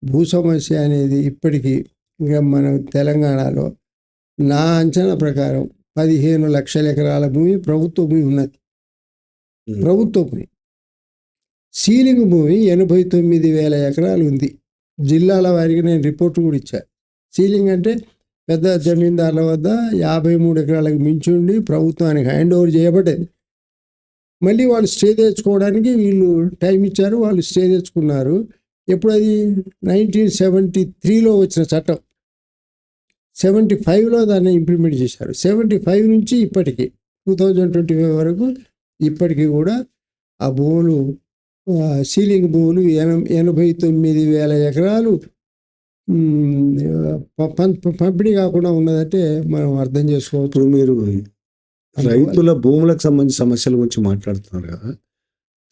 భూ సమస్య అనేది ఇప్పటికీ ఇంకా మన తెలంగాణలో నా అంచనా ప్రకారం 15 లక్షల ఎకరాల భూమి ప్రభుత్వ భూమి ఉన్నది. ప్రభుత్వ భూమి. సీలింగ్ భూమి 89,000 ఎకరాలు ఉంది. జిల్లాల వారికి నేను రిపోర్ట్ కూడా ఇచ్చాను. సీలింగ్ అంటే పెద్ద జమీందారుల వద్ద 53 ఎకరాలకు మించి ఉండి ప్రభుత్వానికి హ్యాండ్ ఓవర్ చేయబడ్డది. మళ్ళీ వాళ్ళు స్టే తెచ్చుకోవడానికి వీళ్ళు టైం ఇచ్చారు, వాళ్ళు స్టే తెచ్చుకున్నారు. ఎప్పుడు అది 1973లో వచ్చిన చట్టం. 75లో దాన్ని ఇంప్లిమెంట్ చేశారు. 75 నుంచి ఇప్పటికీ 2025 వరకు ఇప్పటికీ కూడా ఆ భూములు, సీలింగ్ భూములు 89,000 ఎకరాలు పంపిణీ కాకుండా ఉన్నదంటే మనం అర్థం చేసుకోవచ్చు. ఇప్పుడు మీరు రైతుల భూములకు సంబంధించిన సమస్యల గురించి మాట్లాడుతున్నారు కదా.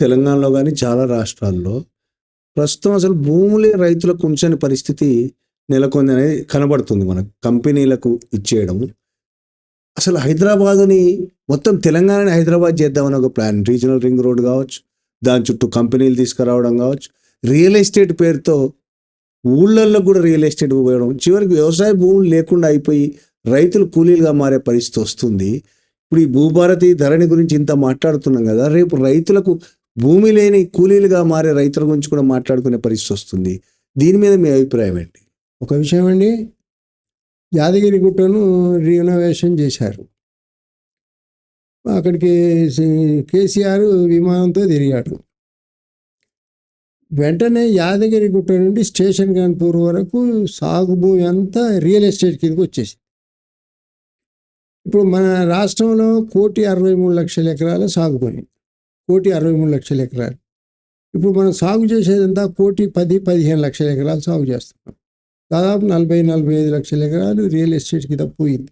తెలంగాణలో కానీ చాలా రాష్ట్రాల్లో ప్రస్తుతం అసలు భూములే రైతులకు ఉంచని పరిస్థితి నెలకొంది అనేది కనబడుతుంది మనకు. కంపెనీలకు ఇచ్చేయడము. అసలు హైదరాబాదుని మొత్తం తెలంగాణని హైదరాబాద్ చేద్దామని ఒక ప్లాన్. రీజనల్ రింగ్ రోడ్ కావచ్చు, దాని చుట్టూ కంపెనీలు తీసుకురావడం కావచ్చు, రియల్ ఎస్టేట్ పేరుతో ఊళ్ళల్లో కూడా రియల్ ఎస్టేట్ పోయడం, చివరికి వ్యవసాయ భూములు లేకుండా అయిపోయి రైతులు కూలీలుగా మారే పరిస్థితి వస్తుంది. ఇప్పుడు ఈ భూభారతి ధరణి గురించి ఇంత మాట్లాడుతున్నాం కదా, రేపు రైతులకు భూమి లేని కూలీలుగా మారే రైతుల గురించి కూడా మాట్లాడుకునే పరిస్థితి వస్తుంది. దీని మీద మీ అభిప్రాయం ఏంటి? ఒక విషయం అండి, యాదగిరి గుట్టను రీనోవేషన్ చేశారు. అక్కడికి కేసీఆర్ విమానంతో తిరిగాడు. వెంటనే యాదగిరి గుట్ట నుండి స్టేషన్ కాన్పూర్ వరకు సాగు భూమి అంతా రియల్ ఎస్టేట్ కిందకి వచ్చేసింది. ఇప్పుడు మన రాష్ట్రంలో 1,63,00,000 ఎకరాల సాగు భూమి, 1,63,00,000 ఎకరాలు. ఇప్పుడు మనం సాగు చేసేదంతా 1,10-15 ఎకరాలు సాగు చేస్తున్నాం. దాదాపు 40-45 లక్షల ఎకరాలు రియల్ ఎస్టేట్ కింద పోయింది.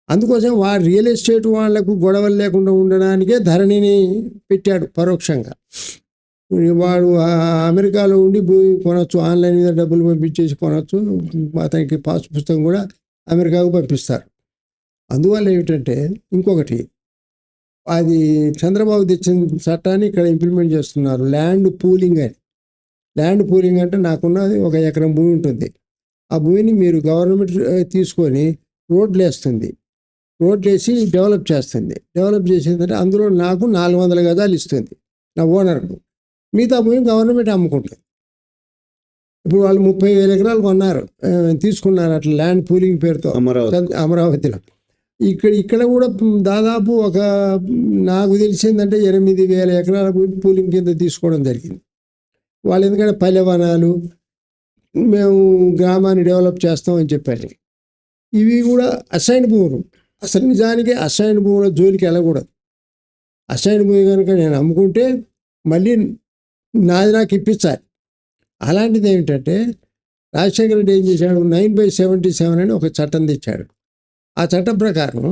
అందుకోసం రియల్ ఎస్టేట్ వాళ్లకు గొడవలు లేకుండా ఉండడానికే ధరణిని పెట్టాడు పరోక్షంగా. వాడు అమెరికాలో ఉండి భూమి కొనవచ్చు, ఆన్లైన్ మీద డబ్బులు పంపించేసి కొనవచ్చు, అతనికి పాస్ పుస్తకం కూడా అమెరికాకు పంపిస్తారు. అందువల్ల ఏమిటంటే ఇంకొకటి, అది చంద్రబాబు తెచ్చిన చట్టాన్ని ఇక్కడ ఇంప్లిమెంట్ చేస్తున్నారు, ల్యాండ్ పూలింగ్ అని. ల్యాండ్ పూలింగ్ అంటే నాకున్నది 1 ఎకరం భూమి ఉంటుంది. ఆ భూమిని మీరు గవర్నమెంట్ తీసుకొని రోడ్లు వేస్తుంది, రోడ్లు వేసి డెవలప్ చేస్తుంది. డెవలప్ చేసిందంటే అందులో నాకు 400 గజాలు ఇస్తుంది నా ఓనర్కు. మిగతా భూమి గవర్నమెంట్ అమ్ముకుంటుంది. ఇప్పుడు వాళ్ళు 30,000 ఎకరాలు కొన్నారు, తీసుకున్నారు అట్లా ల్యాండ్ పూలింగ్ పేరుతో అమరావతిలో. ఇక్కడ కూడా దాదాపు నాకు తెలిసిందంటే 8,000 ఎకరాల భూమి పూలింగ్ కింద తీసుకోవడం జరిగింది. వాళ్ళు ఎందుకంటే పల్లెవనాలు, మేము గ్రామాన్ని డెవలప్ చేస్తామని చెప్పారు. ఇవి కూడా అసైన్ భూములు. అసలు నిజానికి అసైన్ భూముల జోలికి వెళ్ళకూడదు. అసైన్ భూమి కనుక నేను అమ్ముకుంటే మళ్ళీ నాది నాకు ఇప్పించాలి. అలాంటిది ఏమిటంటే రాజశేఖర రెడ్డి ఏం చేశాడు, 9/77 అని ఒక చట్టం తెచ్చాడు. ఆ చట్టం ప్రకారం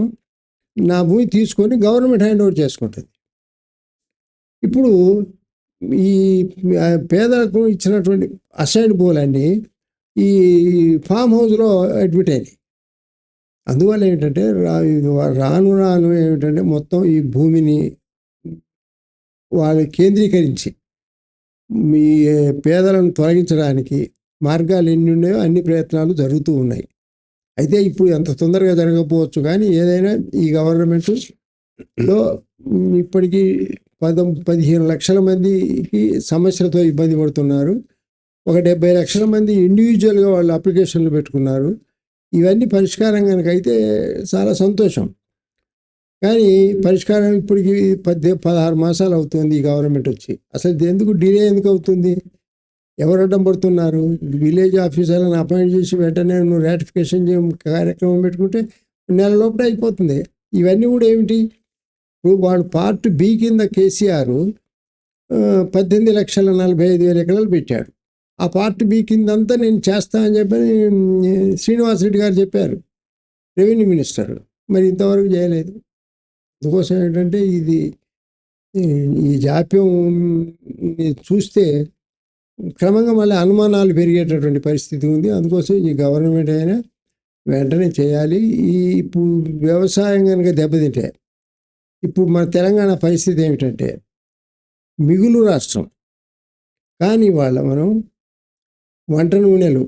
నా భూమి తీసుకొని గవర్నమెంట్ హ్యాండ్ ఓవర్ చేసుకుంటుంది. ఇప్పుడు ఈ పేదలకు ఇచ్చినటువంటి అసైన్ భూములన్నీ ఈ ఫామ్ హౌస్లో అడ్మిట్ అయినాయి. అందువల్ల ఏమిటంటే రాను రాను ఏమిటంటే మొత్తం ఈ భూమిని వాళ్ళు కేంద్రీకరించి మీ పేదలను తొలగించడానికి మార్గాలు ఎన్ని ఉన్నాయో అన్ని ప్రయత్నాలు జరుగుతూ ఉన్నాయి. అయితే ఇప్పుడు ఎంత తొందరగా జరగకపోవచ్చు, కానీ ఏదైనా ఈ గవర్నమెంట్లో ఇప్పటికీ 15 లక్షల మందికి సమస్యలతో ఇబ్బంది పడుతున్నారు. 70 లక్షల మంది ఇండివిజువల్గా వాళ్ళు అప్లికేషన్లు పెట్టుకున్నారు. ఇవన్నీ పరిష్కారం కనుక అయితే చాలా సంతోషం. కానీ పరిష్కారం ఇప్పటికి 16 మాసాలు అవుతుంది ఈ గవర్నమెంట్ వచ్చి. అసలు ఎందుకు డిలే ఎందుకు అవుతుంది? ఎవరు అడ్డం పడుతున్నారు? విలేజ్ ఆఫీసర్లను అపాయింట్ చేసి వెంటనే నువ్వు రాటిఫికేషన్ కార్యక్రమం పెట్టుకుంటే నెల లోపల అయిపోతుంది. ఇవన్నీ కూడా ఏమిటి? ఇప్పుడు వాడు పార్ట్ బి కింద కేసీఆర్ 18,45,000 ఎకరాలు పెట్టాడు. ఆ పార్ట్ బి కిందంతా నేను చేస్తా అని చెప్పని శ్రీనివాసరెడ్డి గారు చెప్పారు, రెవెన్యూ మినిస్టర్. మరి ఇంతవరకు చేయలేదు. అందుకోసం ఏంటంటే ఈ జాప్యం చూస్తే క్రమంగా మళ్ళీ అనుమానాలు పెరిగేటటువంటి పరిస్థితి ఉంది. అందుకోసం ఈ గవర్నమెంట్ అయినా వెంటనే చేయాలి. ఇప్పుడు వ్యవసాయం కనుక దెబ్బతింటే, ఇప్పుడు మన తెలంగాణ పరిస్థితి ఏమిటంటే మిగులు రాష్ట్రం, కానీ వాళ్ళ మనం వంట నూనెలు,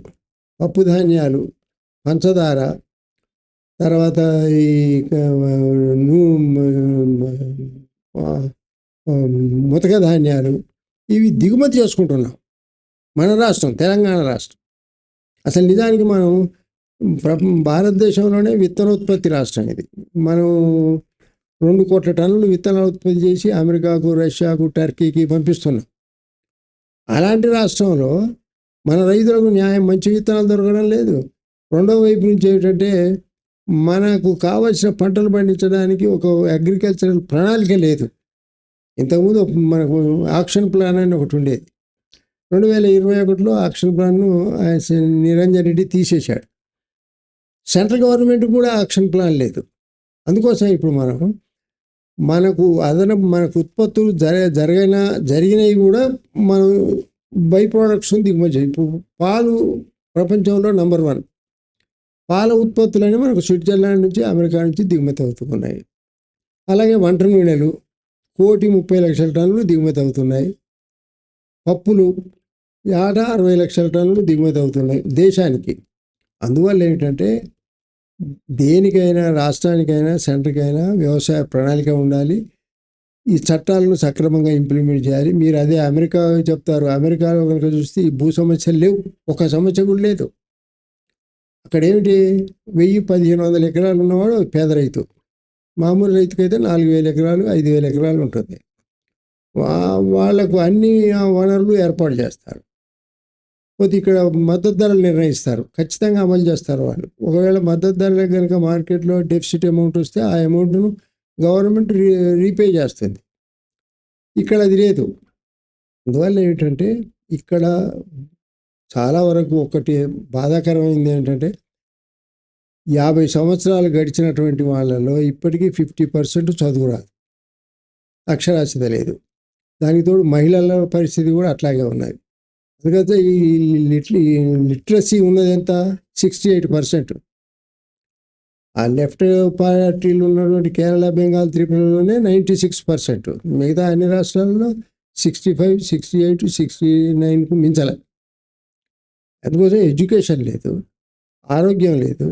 పప్పు ధాన్యాలు, పంచదార, తర్వాత ఈ ముతక ధాన్యాలు ఇవి దిగుమతి చేసుకుంటున్నాం. మన రాష్ట్రం తెలంగాణ రాష్ట్రం అసలు నిజానికి మనం భారతదేశంలోనే విత్తనోత్పత్తి రాష్ట్రం ఇది. మనం 2 కోట్ల టన్నులు విత్తనాలు ఉత్పత్తి చేసి అమెరికాకు, రష్యాకు, టర్కీకి పంపిస్తున్నాం. అలాంటి రాష్ట్రంలో మన రైతులకు మంచి విత్తనాలు దొరకడం లేదు. రెండో వైపు నుంచి ఏమిటంటే మనకు కావలసిన పంటలు పండించడానికి ఒక అగ్రికల్చరల్ ప్రణాళిక లేదు. ఇంతకుముందు మనకు యాక్షన్ ప్లాన్ అని ఒకటి ఉండేది. 2021లో యాక్షన్ ప్లాన్ను నిరంజన్ రెడ్డి తీసేశాడు. సెంట్రల్ గవర్నమెంట్ కూడా యాక్షన్ ప్లాన్ లేదు. అందుకోసం ఇప్పుడు మనకు మనకు ఉత్పత్తులు జరిగినవి కూడా మనం బై ప్రోడక్ట్స్ని దిగుమతి. ఇప్పుడు పాలు ప్రపంచంలో నంబర్ 1. పాల ఉత్పత్తులని మనకు స్విట్జర్లాండ్ నుంచి, అమెరికా నుంచి దిగుమతి అవుతున్నాయి. అలాగే వంట నూనెలు 1,30,00,000 టన్నులు దిగుమతి అవుతున్నాయి. పప్పులు ఏటా 60,00,000 టన్నులు దిగుమతి అవుతున్నాయి దేశానికి. అందువల్ల ఏమిటంటే దేనికైనా, రాష్ట్రానికైనా, సెంటర్కైనా వ్యవసాయ ప్రణాళిక ఉండాలి. ఈ చట్టాలను సక్రమంగా ఇంప్లిమెంట్ చేయాలి. మీరు అదే అమెరికా చెప్తారు. అమెరికాలో కనుక చూస్తే ఈ భూ సమస్యలు లేవు, ఒక సమస్య కూడా లేదు. అక్కడ ఏమిటి, 1,000-1,500 ఎకరాలు ఉన్నవాడు పేద రైతు. మామూలు రైతుకైతే 4,000 ఎకరాలు, 5,000 ఎకరాలు ఉంటుంది. వాళ్లకు అన్ని వనరులు ఏర్పాటు చేస్తారు. పోతే ఇక్కడ మద్దతు ధరలు నిర్ణయిస్తారు, ఖచ్చితంగా అమలు చేస్తారు వాళ్ళు. ఒకవేళ మద్దతు ధరలు కనుక మార్కెట్లో డెఫిసిట్ అమౌంట్ వస్తే ఆ అమౌంట్ను గవర్నమెంట్ రీపే చేస్తుంది. ఇక్కడ అది లేదు. అందువల్ల ఏమిటంటే ఇక్కడ చాలా వరకు ఒకటి బాధాకరమైంది ఏంటంటే 50 సంవత్సరాలు గడిచినటువంటి వాళ్ళలో ఇప్పటికీ 50% చదువు రాదు, అక్షరాస్యత లేదు. దానికి తోడు మహిళల పరిస్థితి కూడా అట్లాగే ఉన్నది. అందుకైతే ఈ లిటరసీ ఉన్నది ఎంత, 68%. ఆ లెఫ్ట్ పార్టీలు ఉన్నటువంటి కేరళ, బెంగాల్, త్రిపురలోనే 96%. మిగతా అన్ని రాష్ట్రాల్లో 65, 68, 69కు మించలే. అందుకోసం ఎడ్యుకేషన్ లేదు, ఆరోగ్యం లేదు,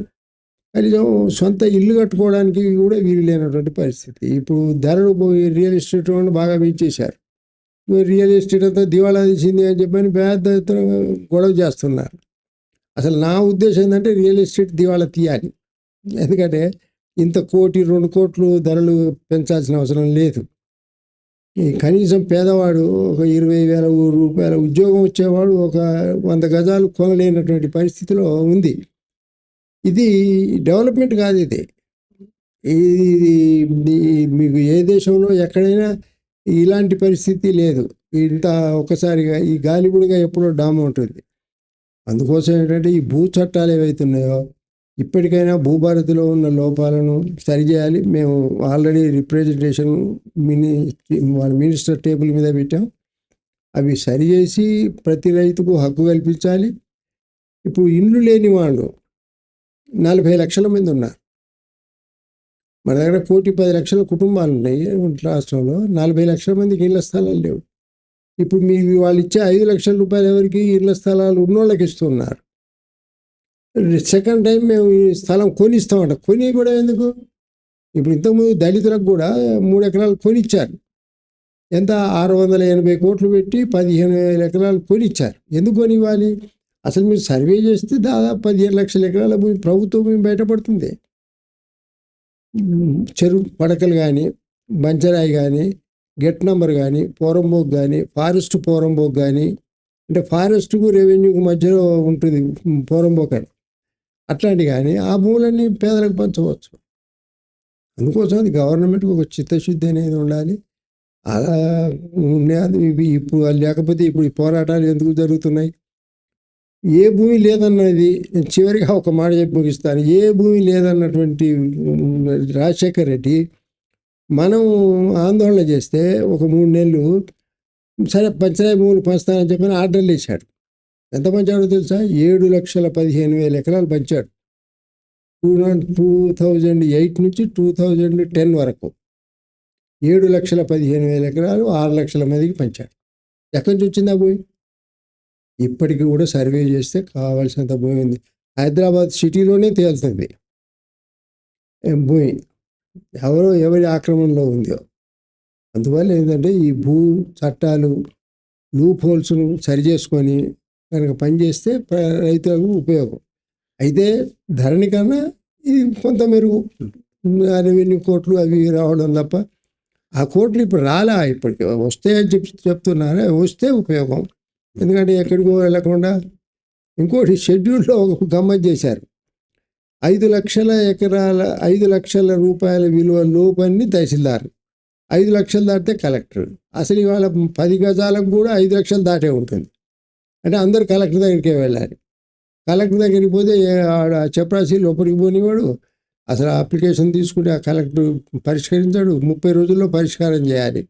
కనీసం సొంత ఇల్లు కట్టుకోవడానికి కూడా వీలు లేనటువంటి పరిస్థితి. ఇప్పుడు ధరలు రియల్ ఎస్టేట్ వాళ్ళు బాగా పెంచేశారు. రియల్ ఎస్టేట్ అంతా దివాళా తీసింది అని చెప్పని పెద్ద ఎత్తున గొడవ చేస్తున్నారు. అసలు నా ఉద్దేశం ఏంటంటే రియల్ ఎస్టేట్ దివాళా తీయాలి. ఎందుకంటే ఇంత 1-2 కోట్లు ధరలు పెంచాల్సిన అవసరం లేదు. ఈ కనీసం పేదవాడు ఒక 20,000 రూపాయల ఉద్యోగం వచ్చేవాడు ఒక 100 గజాలు కొనలేనటువంటి పరిస్థితిలో ఉంది. ఇది డెవలప్మెంట్ కాదు. ఇది మీకు ఏ దేశంలో ఎక్కడైనా ఇలాంటి పరిస్థితి లేదు. ఇంత ఒక్కసారిగా ఈ గాలిబుడిగా ఎప్పుడో డామ్ ఉంటుంది. అందుకోసం ఏంటంటే ఈ భూ చట్టాలు ఏవైతున్నాయో ఇప్పటికైనా భూభారతిలో ఉన్న లోపాలను సరిచేయాలి. మేము ఆల్రెడీ రిప్రజెంటేషన్ వాళ్ళ మినిస్టర్ టేబుల్ మీద పెట్టాం. అవి సరిచేసి ప్రతి రైతుకు హక్కు కల్పించాలి. ఇప్పుడు ఇండ్లు లేని వాళ్ళు 40 లక్షల మంది ఉన్నారు. మన దగ్గర 1,10,00,000 కుటుంబాలు ఉన్నాయి రాష్ట్రంలో. 40 లక్షల మందికి ఇళ్ల స్థలాలు లేవు. ఇప్పుడు మీకు వాళ్ళు ఇచ్చే 5 లక్షల రూపాయలు ఎవరికి, ఇళ్ల స్థలాలు ఉన్నోళ్ళకి ఇస్తున్నారు. సెకండ్ టైం మేము ఈ స్థలం కొనిస్తామంట. కొని కూడా ఎందుకు? ఇప్పుడు ఇంతకుముందు దళితులకు కూడా 3 ఎకరాలు కొనిచ్చారు. ఎంత, 680 కోట్లు పెట్టి 15,000 ఎకరాలు కొనిచ్చారు. ఎందుకు కొనివ్వాలి? అసలు మీరు సర్వే చేస్తే దాదాపు 15 లక్షల ఎకరాల భూమి, ప్రభుత్వ భూమి బయటపడుతుంది. చెరువు పడకలు కానీ, బంచరాయి కానీ, గెట్ నంబర్ కానీ, పోరంబోక్ కానీ, ఫారెస్ట్ పోరంబోక్ కానీ, అంటే ఫారెస్ట్కు రెవెన్యూకు మధ్యలో ఉంటుంది పోరంబోక్ అని, అట్లాంటి కానీ ఆ భూములన్నీ పేదలకు పంచవచ్చు. అందుకోసం అది గవర్నమెంట్కి ఒక చిత్తశుద్ధి అనేది ఉండాలి. అలా ఇప్పుడు లేకపోతే ఇప్పుడు ఈ పోరాటాలు ఎందుకు జరుగుతున్నాయి? ఏ భూమి లేదన్నది, చివరిగా ఒక మాట చెప్పి ముగిస్తాను. ఏ భూమి లేదన్నటువంటి రాజశేఖర్ రెడ్డి మనం ఆందోళన చేస్తే ఒక 3 నెలలు సరే పంచరాయి భూములు పంచుతానని చెప్పని ఆర్డర్లు ఇచ్చాడు. ఎంత పంచాడో తెలుసా? 7,15,000 ఎకరాలు పంచాడు. 2008 నుంచి 2010 వరకు 7,15,000 ఎకరాలు 6 లక్షల మందికి పంచాడు. ఎక్కడి నుంచి వచ్చింది ఆ భూమి? ఇప్పటికీ కూడా సర్వే చేస్తే కావాల్సినంత భూమి ఉంది. హైదరాబాద్ సిటీలోనే తేలుతుంది భూమి ఎవరి ఆక్రమణలో ఉందో. అందువల్ల ఏంటంటే ఈ భూ చట్టాలు లూప్ హోల్స్ను సరిచేసుకొని కనుక పనిచేస్తే రైతులకు ఉపయోగం. అయితే ధరణి కన్నా ఇది కొంత మెరుగు. రెవెన్యూ కోట్లు అవి రావడం తప్ప ఆ కోట్లు ఇప్పుడు రాలా. ఇప్పటికి వస్తాయని చెప్తున్నారా? వస్తే ఉపయోగం. ఎందుకంటే ఎక్కడికో వెళ్ళకుండా. ఇంకోటి షెడ్యూల్లో ఒక గమ్మత్ చేశారు. 5 లక్షల ఎకరాల 5 లక్షల రూపాయల విలువ లోపన్ని తహసీల్దార్, 5 లక్షలు దాటితే కలెక్టర్. అసలు ఇవాళ 10 గజాలకు కూడా 5 లక్షలు దాటే ఉంటుంది. అంటే అందరూ కలెక్టర్ దగ్గరికే వెళ్ళాలి. కలెక్టర్ దగ్గరికి పోతే చెప్రాసి లోపలికి పోనివాడు. అసలు అప్లికేషన్ తీసుకుంటే ఆ కలెక్టర్ పరిష్కరించాడు. 30 రోజుల్లో పరిష్కారం చేయాలి.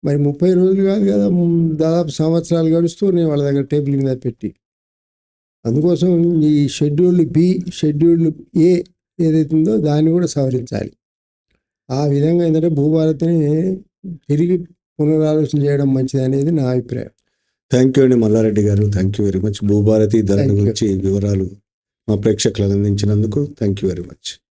మరి 30 రోజులు కాదు కదా, దాదాపు సంవత్సరాలు గడుస్తూ నేను వాళ్ళ దగ్గర టేబుల్ మీద పెట్టి అందుకోసం ఈ షెడ్యూల్డ్ బి, షెడ్యూల్డ్ ఏ ఏదైతుందో దాన్ని కూడా సవరించాలి. ఆ విధంగా ఏంటంటే భూభారతిని తిరిగి పునరాలోచన చేయడం మంచిది అనేది నా అభిప్రాయం. థ్యాంక్ యూ అండి మల్లారెడ్డి గారు. Thank you very much. Bhubharati Dharani Thank you. గురించి వివరాలు మా ప్రేక్షకులకు అందించినందుకు థ్యాంక్ యూ వెరీ మచ్.